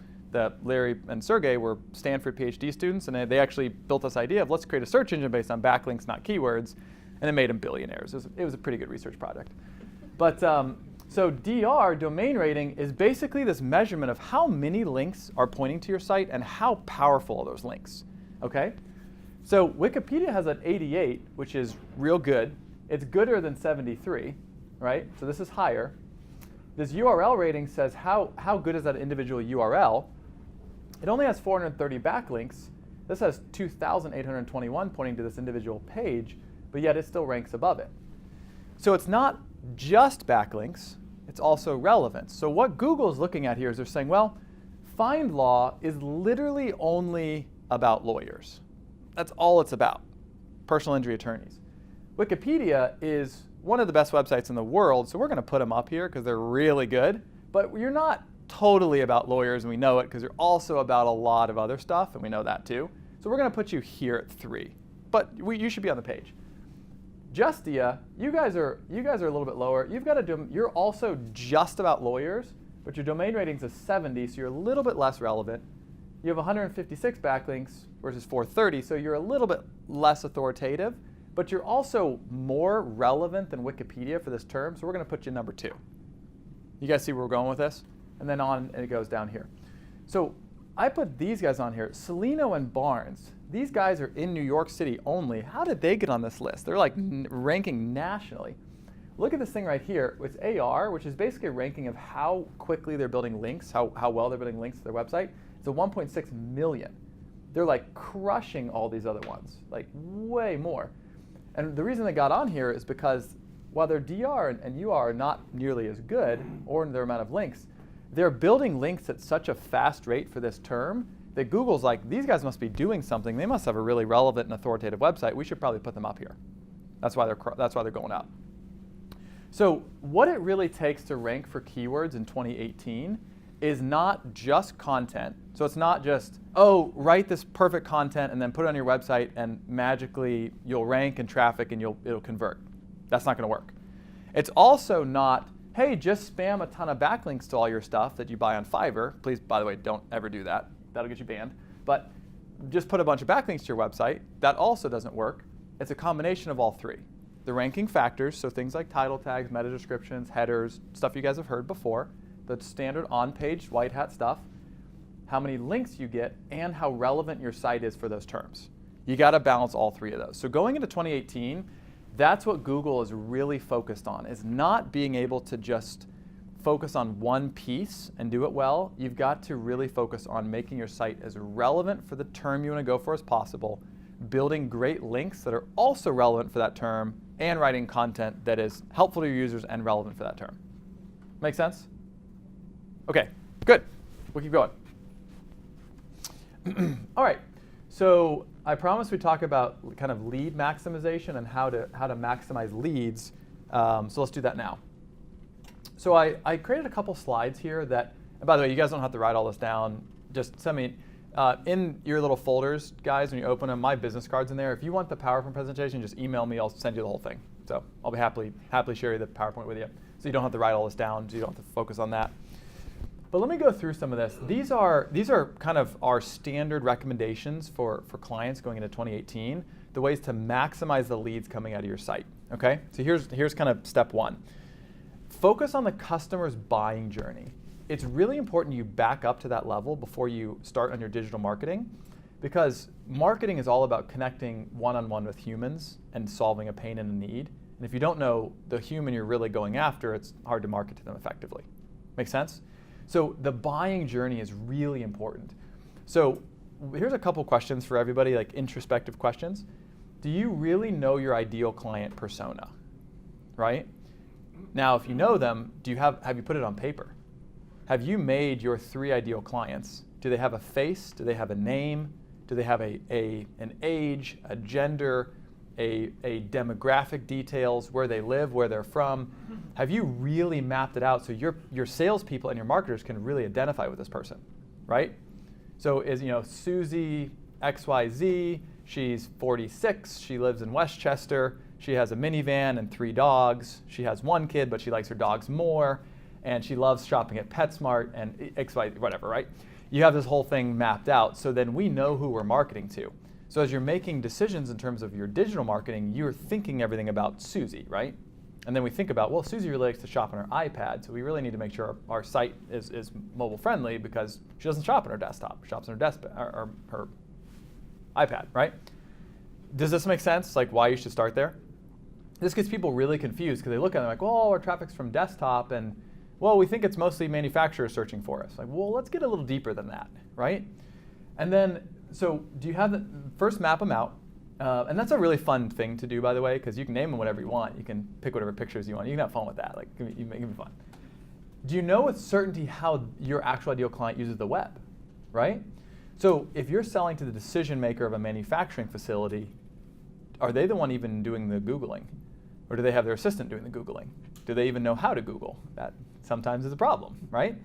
Larry and Sergey were Stanford PhD students, and they actually built this idea of let's create a search engine based on backlinks, not keywords, and it made them billionaires. It was a pretty good research project. But so DR, domain rating, is basically this measurement of how many links are pointing to your site and how powerful are those links. Okay? So Wikipedia has an 88, which is real good. It's gooder than 73, right? So this is higher. This URL rating says how good is that individual URL. It only has 430 backlinks. This has 2,821 pointing to this individual page, but yet it still ranks above it. So it's not just backlinks, it's also relevance. So what Google is looking at here is they're saying, well, FindLaw is literally only about lawyers. That's all it's about, personal injury attorneys. Wikipedia is one of the best websites in the world, so we're going to put them up here because they're really good. But you're not totally about lawyers, and we know it because you're also about a lot of other stuff, and we know that too. So we're going to put you here at 3. But you should be on the page. Justia, you guys are a little bit lower. You're also just about lawyers, but your domain rating's a 70, so you're a little bit less relevant. You have 156 backlinks versus 430, so you're a little bit less authoritative, but you're also more relevant than Wikipedia for this term, so we're going to put you number 2. You guys see where we're going with this? And then on, and it goes down here. So I put these guys on here, Celino and Barnes. these guys are in New York City only. How did they get on this list? They're like ranking nationally. Look at this thing right here. It's AR, which is basically a ranking of how quickly they're building links, how well they're building links to their website. It's a 1.6 million. They're like crushing all these other ones, like way more. And the reason they got on here is because while their DR and UR are not nearly as good, or in their amount of links, they're building links at such a fast rate for this term that Google's like, these guys must be doing something. They must have a really relevant and authoritative website. We should probably put them up here. That's why they're going up. So what it really takes to rank for keywords in 2018 is not just content. So it's not just, oh, write this perfect content and then put it on your website and magically you'll rank and traffic and it'll convert. That's not going to work. It's also not, hey, just spam a ton of backlinks to all your stuff that you buy on Fiverr. Please, by the way, don't ever do that. That'll get you banned. But just put a bunch of backlinks to your website. That also doesn't work. It's a combination of all three. The ranking factors, so things like title tags, meta descriptions, headers, stuff you guys have heard before, the standard on-page white hat stuff, how many links you get, and how relevant your site is for those terms. You got to balance all three of those. So going into 2018, that's what Google is really focused on, is not being able to just focus on one piece and do it well. You've got to really focus on making your site as relevant for the term you want to go for as possible, building great links that are also relevant for that term, and writing content that is helpful to your users and relevant for that term. Make sense? Okay, good. We'll keep going. All right, so I promised we'd talk about kind of lead maximization and how to maximize leads. So let's do that now. So I created a couple slides here that, and by the way, you guys don't have to write all this down. Just send me, in your little folders, guys, when you open them, my business card's in there. If you want the PowerPoint presentation, just email me. I'll send you the whole thing. So I'll be happily share the PowerPoint with you. So you don't have to write all this down, so you don't have to focus on that. But let me go through some of this. These are kind of our standard recommendations for clients going into 2018, the ways to maximize the leads coming out of your site. Okay? So here's kind of step one. Focus on the customer's buying journey. It's really important you back up to that level before you start on your digital marketing, because marketing is all about connecting one-on-one with humans and solving a pain and a need. And if you don't know the human you're really going after, it's hard to market to them effectively. Make sense? So the buying journey is really important. So here's a couple questions for everybody, like introspective questions. Do you really know your ideal client persona, right? Now, if you know them, have you put it on paper? Have you made your 3 ideal clients? Do they have a face? Do they have a name? Do they have an age, a gender, a demographic details, where they live, where they're from? Have you really mapped it out so your salespeople and your marketers can really identify with this person, right? So Susie XYZ, she's 46, she lives in Westchester, she has a minivan and 3 dogs, she has 1 kid, but she likes her dogs more, and she loves shopping at PetSmart and XYZ, whatever, right? You have this whole thing mapped out, so then we know who we're marketing to. So as you're making decisions in terms of your digital marketing, you're thinking everything about Susie, right? And then we think about, well, Susie really likes to shop on her iPad, so we really need to make sure our site is mobile friendly, because she doesn't shop on her desktop, she shops on her iPad, right? Does this make sense, like why you should start there? This gets people really confused because they look at it like, well, our traffic's from desktop, and well, we think it's mostly manufacturers searching for us. Like, well, let's get a little deeper than that, right? And then, so do you have first map them out. And that's a really fun thing to do, by the way, because you can name them whatever you want. You can pick whatever pictures you want. You can have fun with that. Like, it can be fun. Do you know with certainty how your actual ideal client uses the web, right? So if you're selling to the decision maker of a manufacturing facility, are they the one even doing the Googling? Or do they have their assistant doing the Googling? Do they even know how to Google? That sometimes is a problem, right?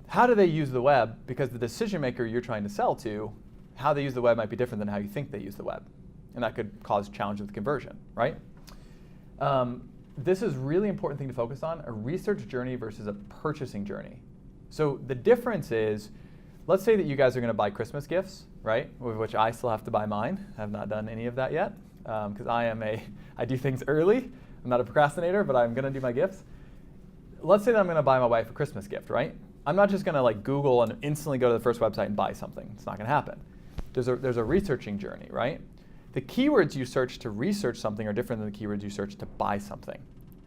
How do they use the web? Because the decision maker you're trying to sell to, how they use the web might be different than how you think they use the web. And that could cause challenges with conversion, right? This is a really important thing to focus on, a research journey versus a purchasing journey. So the difference is, let's say that you guys are going to buy Christmas gifts, right? Which I still have to buy mine. I have not done any of that yet, because I do things early. I'm not a procrastinator, but I'm going to do my gifts. Let's say that I'm going to buy my wife a Christmas gift, right? I'm not just going to like Google and instantly go to the first website and buy something. It's not going to happen. there's a researching journey, right? The keywords you search to research something are different than the keywords you search to buy something,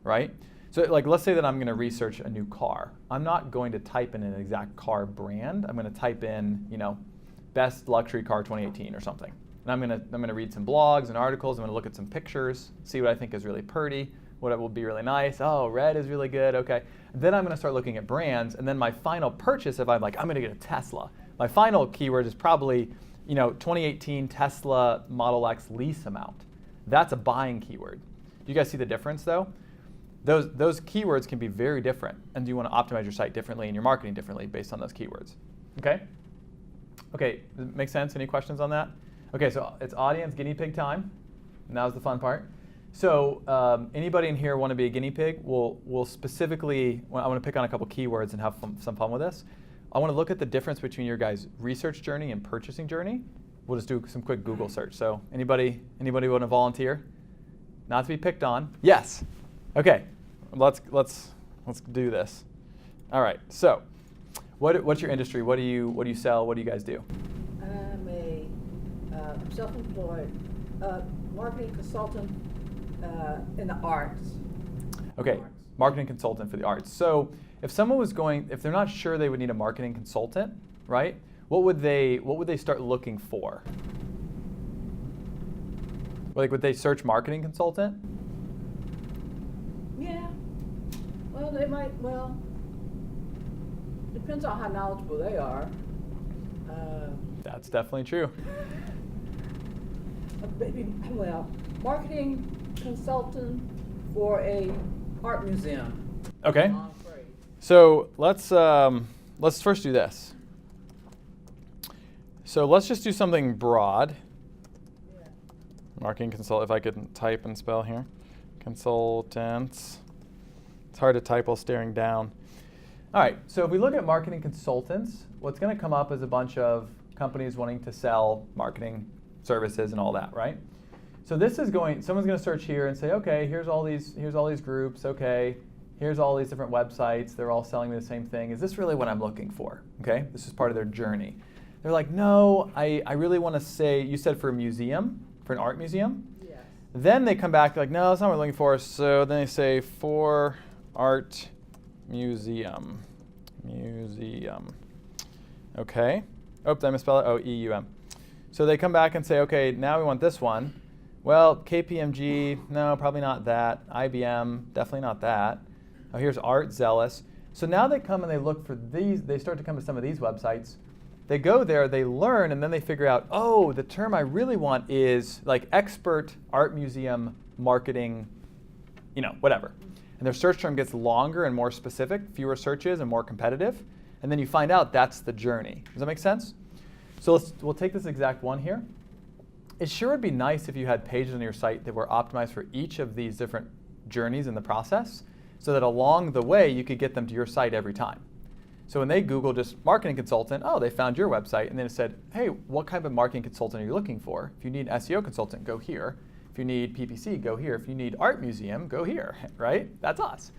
right? So like, let's say that I'm going to research a new car. I'm not going to type in an exact car brand. I'm going to type in, best luxury car 2018 or something. And I'm going to read some blogs and articles. I'm going to look at some pictures, see what I think is really pretty, what will be really nice. Oh, red is really good. Okay. Then I'm going to start looking at brands. And then my final purchase, if I'm like, I'm going to get a Tesla, my final keyword is probably, 2018 Tesla Model X lease amount. That's a buying keyword. Do you guys see the difference though? Those keywords can be very different, and you want to optimize your site differently and your marketing differently based on those keywords. Okay? Okay, does it make sense? Any questions on that? Okay, so it's audience guinea pig time. Now's the fun part. So anybody in here want to be a guinea pig? We'll specifically, I want to pick on a couple keywords and have some fun with this. I want to look at the difference between your guys' research journey and purchasing journey. We'll just do some quick Google search. So anybody want to volunteer? Not to be picked on. Yes. Okay, let's do this. All right. So, what's your industry? What do you sell? What do you guys do? I'm self-employed, marketing consultant in the arts. Okay, marketing consultant for the arts. So, if they're not sure they would need a marketing consultant, right? What would they start looking for? Like, would they search marketing consultant? Yeah. Well, they might. Well, depends on how knowledgeable they are. That's definitely true. Marketing consultant for a art museum. Okay. So let's first do this. So let's just do something broad. Yeah. Marketing consultant. If I could type and spell here. Consultants. It's hard to type while staring down. All right, so if we look at marketing consultants, what's going to come up is a bunch of companies wanting to sell marketing services and all that, right? So this is someone's going to search here and say, okay, here's all these groups, okay, here's all these different websites, they're all selling me the same thing. Is this really what I'm looking for? Okay, this is part of their journey. They're like, no, I really want to say, you said for a museum, for an art museum? Yes. Then they come back, like, no, that's not what I'm looking for. So then they say, for art museum. Okay. Oh, did I misspell it? Oh, EUM. So they come back and say, okay, now we want this one. Well, KPMG, no, probably not that. IBM, definitely not that. Oh, here's Art Zealous. So now they come and they look for these, they start to come to some of these websites. They go there, they learn, and then they figure out, oh, the term I really want is like expert art museum marketing, whatever. And their search term gets longer and more specific, fewer searches and more competitive. And then you find out that's the journey. Does that make sense? So we'll take this exact one here. It sure would be nice if you had pages on your site that were optimized for each of these different journeys in the process, so that along the way you could get them to your site every time. So when they Google just marketing consultant, oh, they found your website, and then it said, hey, what kind of marketing consultant are you looking for? If you need SEO consultant, go here. If you need PPC, go here. If you need art museum, go here, right? That's us.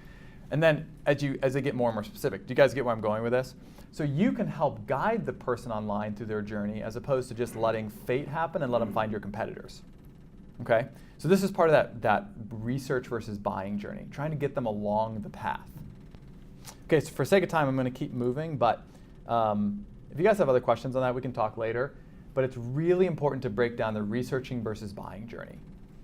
And then as they get more and more specific, do you guys get where I'm going with this? So you can help guide the person online through their journey as opposed to just letting fate happen and let them find your competitors. Okay? So this is part of that research versus buying journey, trying to get them along the path. Okay, so for sake of time, I'm going to keep moving, but if you guys have other questions on that, we can talk later. But it's really important to break down the researching versus buying journey,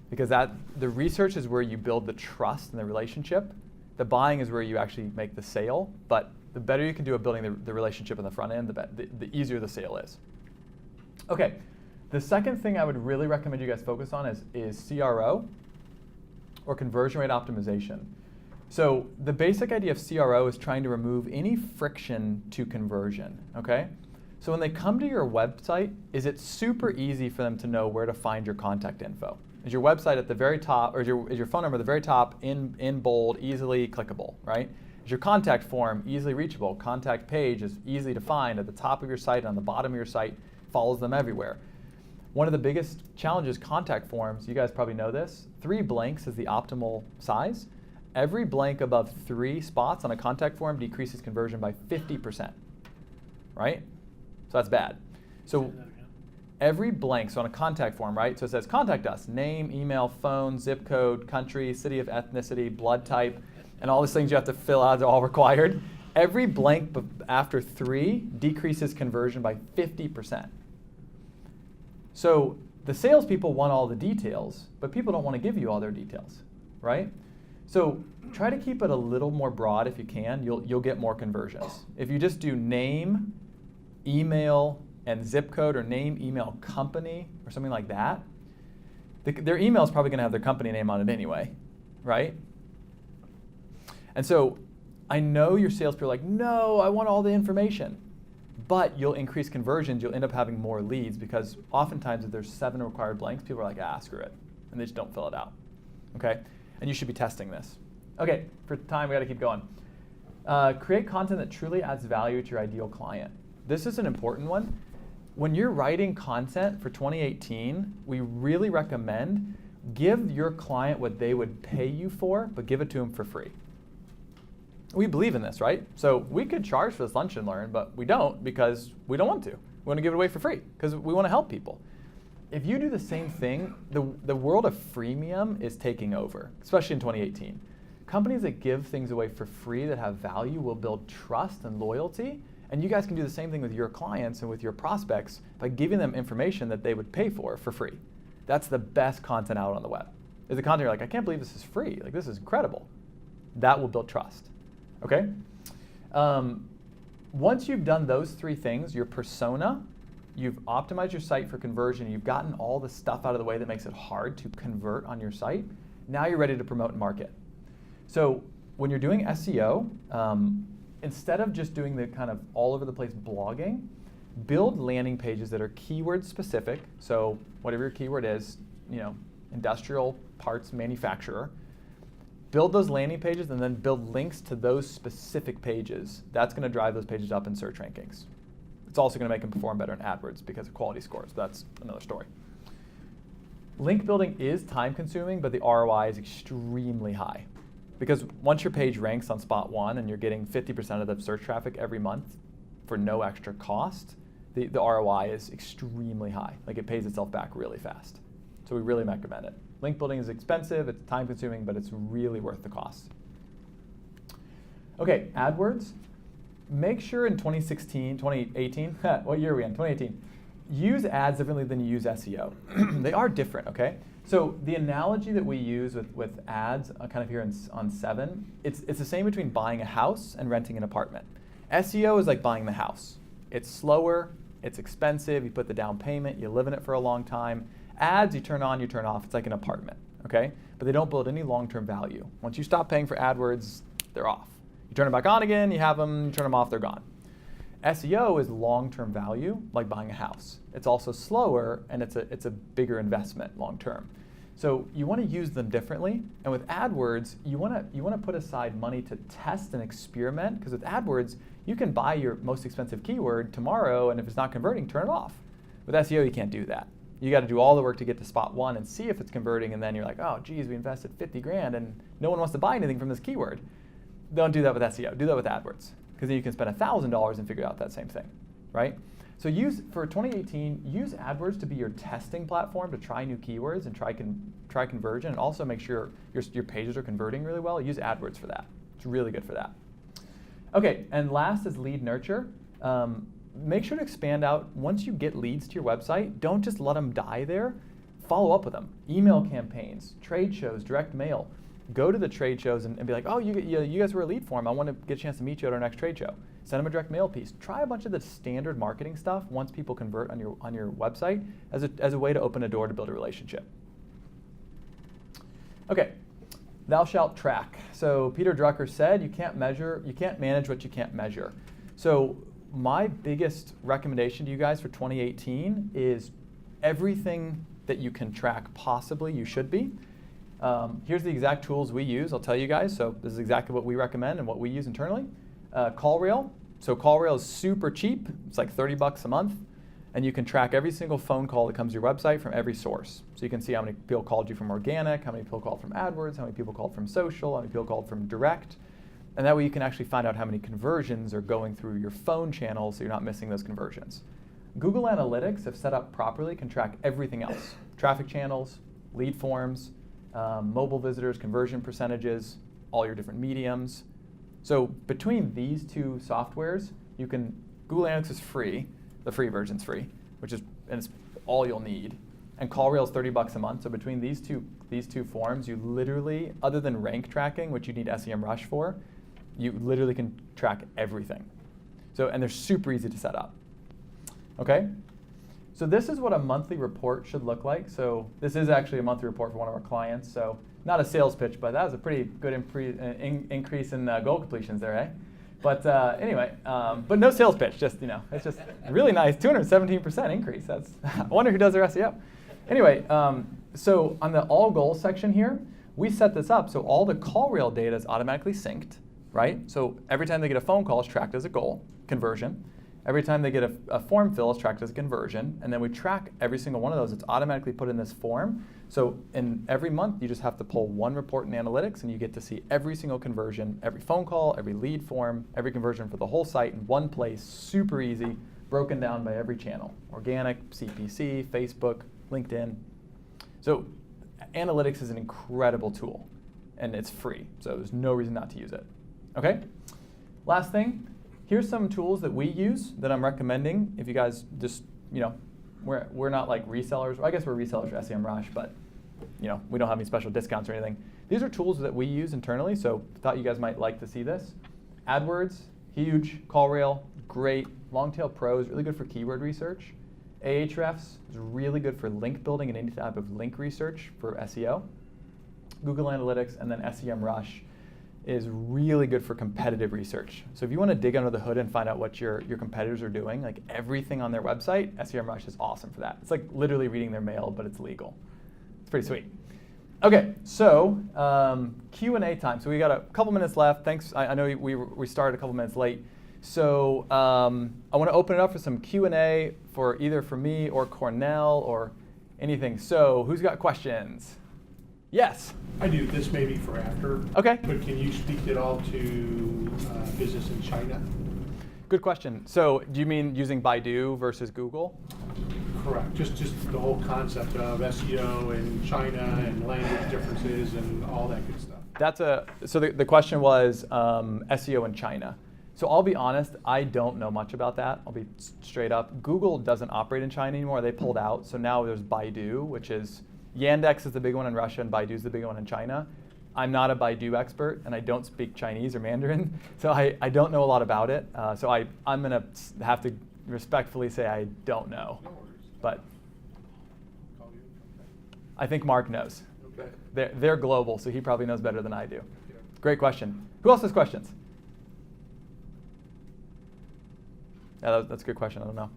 because the research is where you build the trust and the relationship. The buying is where you actually make the sale, but the better you can do at building the relationship on the front end, the easier the sale is. Okay, the second thing I would really recommend you guys focus on is CRO, or conversion rate optimization. So the basic idea of CRO is trying to remove any friction to conversion, okay? So when they come to your website, is it super easy for them to know where to find your contact info? Is your website at the very top, or is your phone number at the very top in bold, easily clickable, right? Is your contact form easily reachable? Contact page is easy to find at the top of your site and on the bottom of your site, follows them everywhere. One of the biggest challenges, contact forms, you guys probably know this, 3 blanks is the optimal size. Every blank above 3 spots on a contact form decreases conversion by 50%, right? So that's bad. So every blank, so on a contact form, right? So it says contact us, name, email, phone, zip code, country, city of ethnicity, blood type, and all these things you have to fill out, they're all required. Every blank after 3 decreases conversion by 50%. So the salespeople want all the details, but people don't want to give you all their details, right? So try to keep it a little more broad if you can. You'll get more conversions. If you just do name, email, and zip code, or name, email, company, or something like that, their email is probably going to have their company name on it anyway, right? And so I know your salespeople are like, no, I want all the information. But you'll increase conversions. You'll end up having more leads because oftentimes if there's 7 required blanks, people are like, screw it. And they just don't fill it out. Okay? And you should be testing this. Okay, for time, we got to keep going. Create content that truly adds value to your ideal client. This is an important one. When you're writing content for 2018, we really recommend give your client what they would pay you for, but give it to them for free. We believe in this, right? So we could charge for this lunch and learn, but we don't because we don't want to. We want to give it away for free because we want to help people. If you do the same thing, the world of freemium is taking over, especially in 2018. Companies that give things away for free that have value will build trust and loyalty, and you guys can do the same thing with your clients and with your prospects by giving them information that they would pay for free. That's the best content out on the web. Is the content you're like, I can't believe this is free. Like, this is incredible. That will build trust. Okay? Once you've done those 3 things, your persona, you've optimized your site for conversion, you've gotten all the stuff out of the way that makes it hard to convert on your site, now you're ready to promote and market. So when you're doing SEO, instead of just doing the kind of all over the place blogging, build landing pages that are keyword specific. So whatever your keyword is, industrial parts manufacturer. Build those landing pages and then build links to those specific pages. That's going to drive those pages up in search rankings. It's also going to make them perform better in AdWords because of quality scores. That's another story. Link building is time consuming, but the ROI is extremely high. Because once your page ranks on spot 1 and you're getting 50% of the search traffic every month for no extra cost, the ROI is extremely high. Like, it pays itself back really fast. So we really recommend it. Link building is expensive, it's time consuming, but it's really worth the cost. Okay, AdWords. Make sure in 2018, what year are we in? 2018. Use ads differently than you use SEO. They are different, okay? So the analogy that we use with ads, kind of here on 7, it's the same between buying a house and renting an apartment. SEO is like buying the house. It's slower, it's expensive, you put the down payment, you live in it for a long time. Ads, you turn on, you turn off. It's like an apartment, okay? But they don't build any long-term value. Once you stop paying for AdWords, they're off. You turn them back on again, you have them, you turn them off, they're gone. SEO is long-term value, like buying a house. It's also slower, and it's a bigger investment long-term. So you want to use them differently. And with AdWords, you want to put aside money to test and experiment, because with AdWords, you can buy your most expensive keyword tomorrow, and if it's not converting, turn it off. With SEO, you can't do that. You got to do all the work to get to spot 1 and see if it's converting, and then you're like, oh, geez, we invested 50 grand and no one wants to buy anything from this keyword. Don't do that with SEO. Do that with AdWords, because then you can spend $1,000 and figure out that same thing, right? So for 2018, use AdWords to be your testing platform to try new keywords and try conversion, and also make sure your pages are converting really well. Use AdWords for that. It's really good for that. Okay, and last is lead nurture. Make sure to expand out. Once you get leads to your website, don't just let them die there. Follow up with them. Email campaigns, trade shows, direct mail. Go to the trade shows and be like, oh, you guys were a lead form. I want to get a chance to meet you at our next trade show. Send them a direct mail piece. Try a bunch of the standard marketing stuff once people convert on your website as a way to open a door to build a relationship. Okay, thou shalt track. So Peter Drucker said, you can't manage what you can't measure. So my biggest recommendation to you guys for 2018 is everything that you can track possibly you should be. Here's the exact tools we use. I'll tell you guys. So this is exactly what we recommend and what we use internally. CallRail. So CallRail is super cheap. It's like $30 a month. And you can track every single phone call that comes to your website from every source. So you can see how many people called you from organic, how many people called from AdWords, how many people called from social, how many people called from direct. And that way you can actually find out how many conversions are going through your phone channel so you're not missing those conversions. Google Analytics, if set up properly, can track everything else. Traffic channels, lead forms, mobile visitors, conversion percentages, all your different mediums. So between these two softwares, Google Analytics is free, the free version's free, and it's all you'll need. And CallRail's $30 a month. So between these two forms, you literally, other than rank tracking, which you need SEMrush for, you literally can track everything. And they're super easy to set up. Okay? So this is what a monthly report should look like. So this is actually a monthly report for one of our clients. So not a sales pitch, but that was a pretty good increase in goal completions there, eh? But anyway, but no sales pitch. It's just really nice. 217% increase. I wonder who does their SEO. Anyway, so on the all goals section here, we set this up so all the CallRail data is automatically synced, right? So every time they get a phone call, it's tracked as a goal, conversion. Every time they get a form fill, it's tracked as a conversion. And then we track every single one of those. It's automatically put in this form. So in every month, you just have to pull one report in analytics, and you get to see every single conversion, every phone call, every lead form, every conversion for the whole site in one place, super easy, broken down by every channel. Organic, CPC, Facebook, LinkedIn. So analytics is an incredible tool, and it's free. So there's no reason not to use it. Okay? Last thing. Here's some tools that we use that I'm recommending if you guys just, we're not like resellers. Well, I guess we're resellers for SEMrush, but we don't have any special discounts or anything. These are tools that we use internally, so thought you guys might like to see this. AdWords, huge. CallRail, great. Longtail Pro is really good for keyword research. Ahrefs is really good for link building and any type of link research for SEO. Google Analytics, and then SEMrush is really good for competitive research. So if you want to dig under the hood and find out what your competitors are doing, like everything on their website, SEMrush is awesome for that. It's like literally reading their mail, but it's legal. It's pretty sweet. Okay, so Q&A time. So we got a couple minutes left. Thanks. I know we started a couple minutes late. So I want to open it up for some Q&A for either for me or Cornel or anything. So who's got questions? Yes. I do. This may be for after. Okay. But can you speak at all to business in China? Good question. So do you mean using Baidu versus Google? Correct. Just the whole concept of SEO in China and language differences and all that good stuff. So the question was SEO in China. So I'll be honest, I don't know much about that. I'll be straight up. Google doesn't operate in China anymore. They pulled out. So now there's Baidu, which is Yandex is the big one in Russia, and Baidu is the big one in China. I'm not a Baidu expert, and I don't speak Chinese or Mandarin, so I don't know a lot about it. So I'm going to have to respectfully say I don't know. No worries. But Call you. I think Mark knows. Okay. They're global, so he probably knows better than I do. Yeah. Great question. Who else has questions? Yeah, that's a good question. I don't know.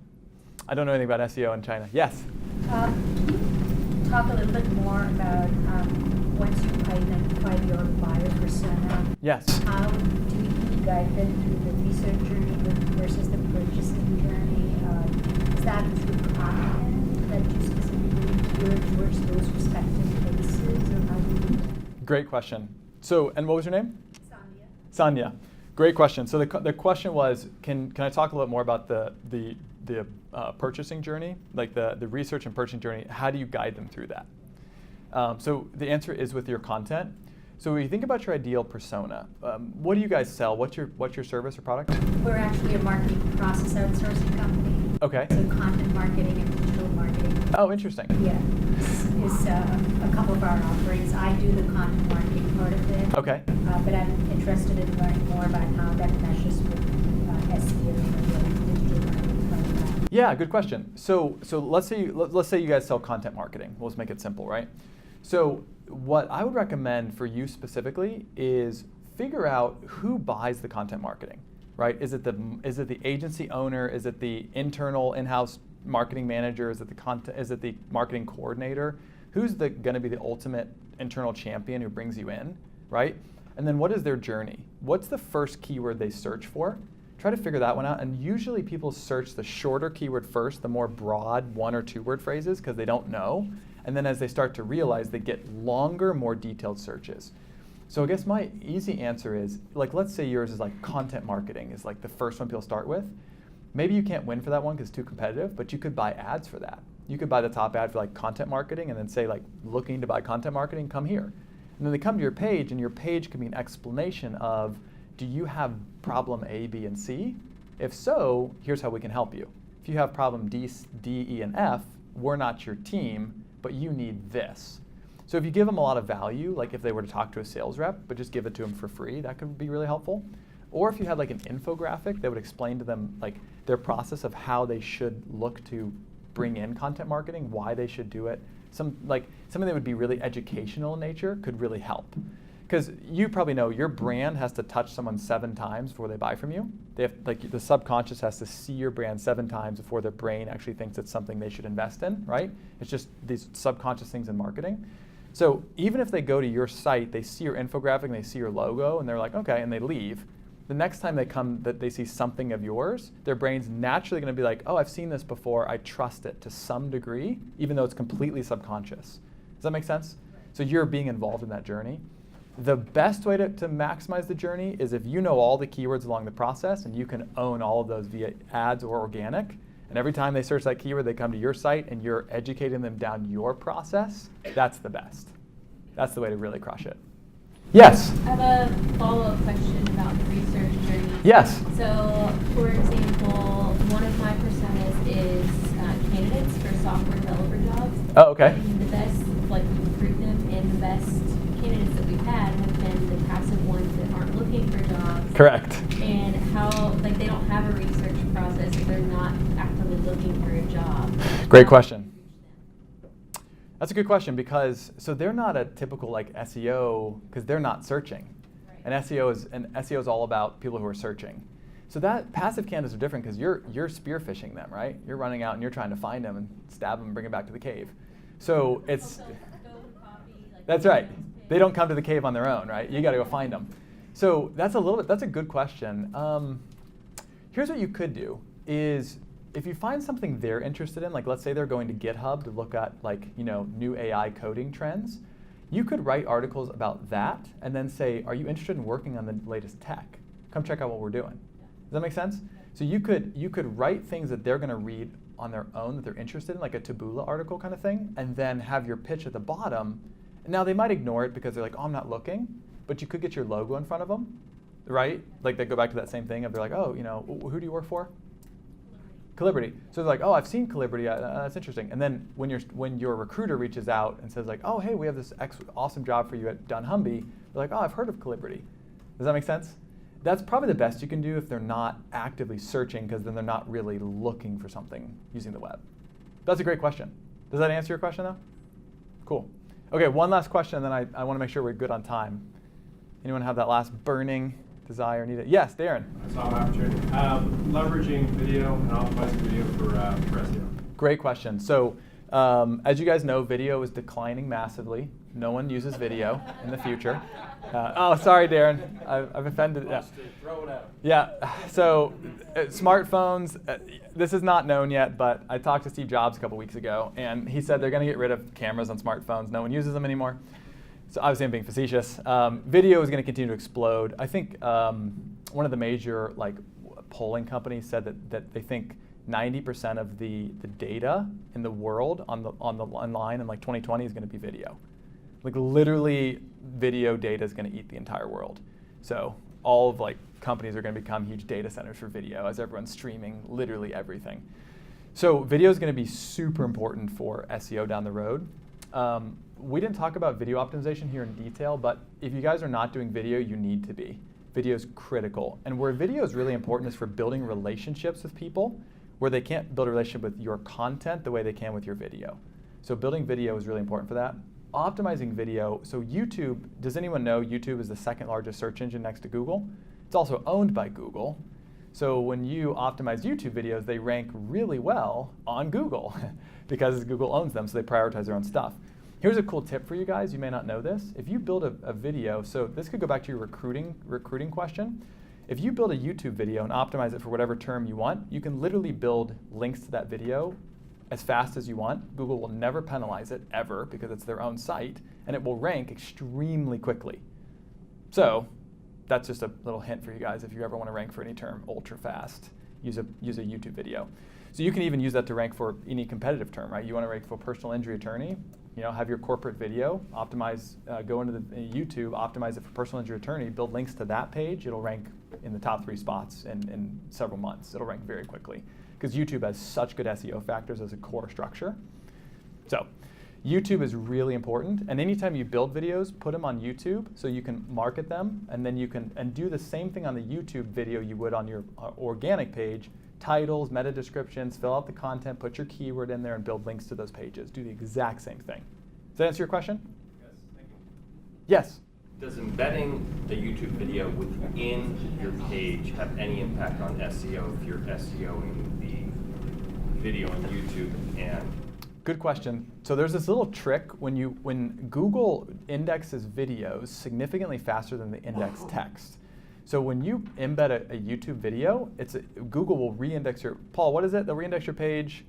I don't know anything about SEO in China. Yes? Talk a little bit more about once you identify your buyer persona. Yes. How do you guide them through the research journey versus the purchasing journey? Is that through content that you specifically geared towards those respective places, or how do you? Great question. So, and what was your name? Sanya. Sanya. Great question. So the question was, can I talk a little bit more about the purchasing journey, like the research and purchasing journey? How do you guide them through that? So the answer is with your content. So when you think about your ideal persona, what do you guys sell? What's your service or product? We're actually a marketing process outsourcing company. Okay. So content marketing and digital marketing. Oh, interesting. Yeah, is a couple of our offerings. I do the content marketing part of it. Okay. But I'm interested in learning more about how that meshes with SEO and digital marketing part of that. Yeah, good question. So let's say you guys sell content marketing. We'll just make it simple, right? So what I would recommend for you specifically is figure out who buys the content marketing, right? Is it the agency owner? Is it the internal in-house marketing manager? Is it the marketing coordinator? Who's going to be the ultimate internal champion who brings you in, right? And then what is their journey? What's the first keyword they search for? Try to figure that one out. And usually people search the shorter keyword first, the more broad 1 or 2 word phrases, because they don't know. And then as they start to realize, they get longer, more detailed searches. So I guess my easy answer is, like, let's say yours is like content marketing is like the first one people start with. Maybe you can't win for that one because it's too competitive, but you could buy ads for that. You could buy the top ad for like content marketing and then say like, looking to buy content marketing, come here. And then they come to your page, and your page can be an explanation of, do you have problem A, B, and C? If so, here's how we can help you. If you have problem D, E, and F, we're not your team, but you need this. So if you give them a lot of value, like if they were to talk to a sales rep, but just give it to them for free, that could be really helpful. Or if you had like an infographic that would explain to them like their process of how they should look to bring in content marketing, why they should do it. Something that would be really educational in nature could really help. Because you probably know your brand has to touch someone 7 times before they buy from you. They have, like, the subconscious has to see your brand 7 times before their brain actually thinks it's something they should invest in, right? It's just these subconscious things in marketing. So even if they go to your site, they see your infographic and they see your logo and they're like, okay, and they leave. The next time they come, that they see something of yours, their brain's naturally going to be like, oh, I've seen this before. I trust it to some degree, even though it's completely subconscious. Does that make sense? So you're being involved in that journey. The best way to maximize the journey is if you know all the keywords along the process and you can own all of those via ads or organic. And every time they search that keyword, they come to your site and you're educating them down your process. That's the best. That's the way to really crush it. Yes? I have a follow-up question about the research journey. Yes. So, for example, one of my personas is candidates for software developer jobs. Oh, okay. And the best, like, we recruit them, and the best candidates that we've had have been the passive ones that aren't looking for jobs. Correct. And how, like, they don't have a research process if they're not actively looking for a job. Great question. That's a good question because, so they're not a typical like SEO because they're not searching. Right. And SEO is all about people who are searching. So that passive candidates are different because you're spearfishing them, right? You're running out and you're trying to find them and stab them and bring them back to the cave. So it's, that's right. They don't come to the cave on their own, right? You got to go find them. So that's a good question. Here's what you could do is, if you find something they're interested in, like let's say they're going to GitHub to look at like, new AI coding trends, you could write articles about that and then say, are you interested in working on the latest tech? Come check out what we're doing. Does that make sense? So you could write things that they're going to read on their own that they're interested in, like a Taboola article kind of thing, and then have your pitch at the bottom. Now they might ignore it because they're like, oh, I'm not looking, but you could get your logo in front of them, right? Like they go back to that same thing of they're like, oh, who do you work for? Calibrity. So they're like, oh, I've seen Calibrity. That's interesting. And then when your recruiter reaches out and says like, oh, hey, we have this awesome job for you at dunnhumby, they're like, oh, I've heard of Calibrity. Does that make sense? That's probably the best you can do if they're not actively searching, because then they're not really looking for something using the web. That's a great question. Does that answer your question though? Cool. Okay, one last question, and then I want to make sure we're good on time. Anyone have that last burning desire, need it? Yes, Darren. I saw an opportunity. Leveraging video and optimizing video for SEO. Great question. So as you guys know, video is declining massively. No one uses video in the future. Oh, sorry, Darren. I've offended. Yeah. Throw it out. Yeah. So smartphones, this is not known yet, but I talked to Steve Jobs a couple weeks ago, and he said they're going to get rid of cameras on smartphones. No one uses them anymore. So obviously I'm being facetious. Video is going to continue to explode. I think one of the major polling companies said that they think 90% of the data in the world online in 2020 is going to be video. Like literally, video data is going to eat the entire world. So all of companies are going to become huge data centers for video as everyone's streaming literally everything. So video is going to be super important for SEO down the road. We didn't talk about video optimization here in detail, but if you guys are not doing video, you need to be. Video is critical. And where video is really important is for building relationships with people, where they can't build a relationship with your content the way they can with your video. So building video is really important for that. Optimizing video, so YouTube, does anyone know YouTube is the second largest search engine next to Google? It's also owned by Google. So when you optimize YouTube videos, they rank really well on Google because Google owns them, so they prioritize their own stuff. Here's a cool tip for you guys. You may not know this. If you build a video, so this could go back to your recruiting question. If you build a YouTube video and optimize it for whatever term you want, you can literally build links to that video as fast as you want. Google will never penalize it, ever, because it's their own site, and it will rank extremely quickly. So that's just a little hint for you guys. If you ever want to rank for any term ultra fast, use a YouTube video. So you can even use that to rank for any competitive term, right? You want to rank for personal injury attorney, have your corporate video, optimize, go into the YouTube, optimize it for personal injury attorney, build links to that page. It'll rank in the top 3 spots in several months. It'll rank very quickly because YouTube has such good SEO factors as a core structure. So YouTube is really important, and anytime you build videos, put them on YouTube so you can market them, and then you can do the same thing on the YouTube video you would on your organic page. Titles, meta descriptions, fill out the content, put your keyword in there, and build links to those pages. Do the exact same thing. Does that answer your question? Yes, thank you. Yes? Does embedding the YouTube video within your page have any impact on SEO if you're SEOing the video on YouTube? And good question. So there's this little trick when Google indexes videos significantly faster than the index text. So when you embed a YouTube video, Google will reindex your, Paul, what is it? They'll reindex your page.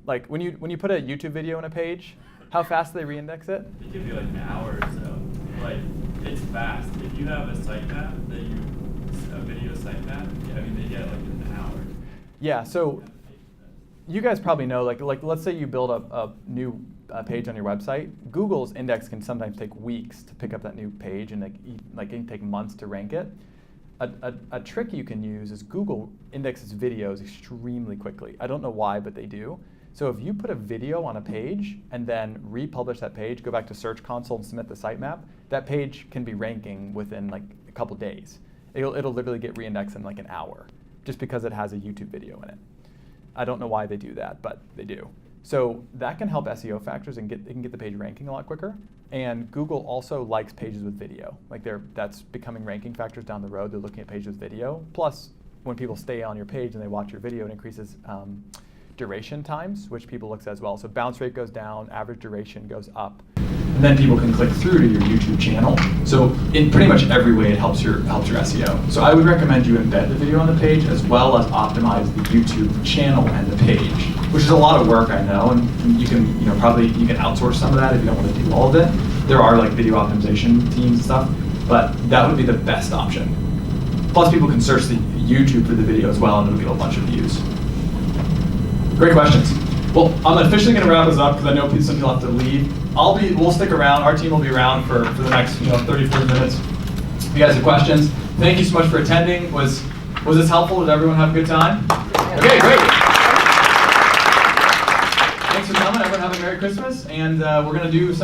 Like when you put a YouTube video in a page, how fast do they reindex it? It can be like an hour or so. Like, it's fast. If you have a sitemap a video sitemap, I mean, they get like in an hour. Yeah, so you guys probably know, like let's say you build a new page on your website. Google's index can sometimes take weeks to pick up that new page, and it can take months to rank it. A trick you can use is Google indexes videos extremely quickly. I don't know why, but they do. So if you put a video on a page and then republish that page, go back to Search Console and submit the sitemap, that page can be ranking within like a couple days. It'll literally get reindexed in like an hour, just because it has a YouTube video in it. I don't know why they do that, but they do. So that can help SEO factors, and it can get the page ranking a lot quicker. And Google also likes pages with video. Like that's becoming ranking factors down the road. They're looking at pages with video. Plus, when people stay on your page and they watch your video, it increases duration times, which people look at as well. So bounce rate goes down, average duration goes up. And then people can click through to your YouTube channel. So in pretty much every way, it helps your SEO. So I would recommend you embed the video on the page as well as optimize the YouTube channel and the page, which is a lot of work, I know, and you can probably outsource some of that if you don't want to do all of it. There are like video optimization teams and stuff, but that would be the best option. Plus, people can search the YouTube for the video as well, and it'll get a bunch of views. Great questions. Well, I'm officially going to wrap this up because I know some people have to leave. We'll stick around. Our team will be around for the next 30, 40 minutes. If you guys have questions, thank you so much for attending. Was this helpful? Did everyone have a good time? Okay, great. Thanks for coming. Everyone have a Merry Christmas, and we're going to do some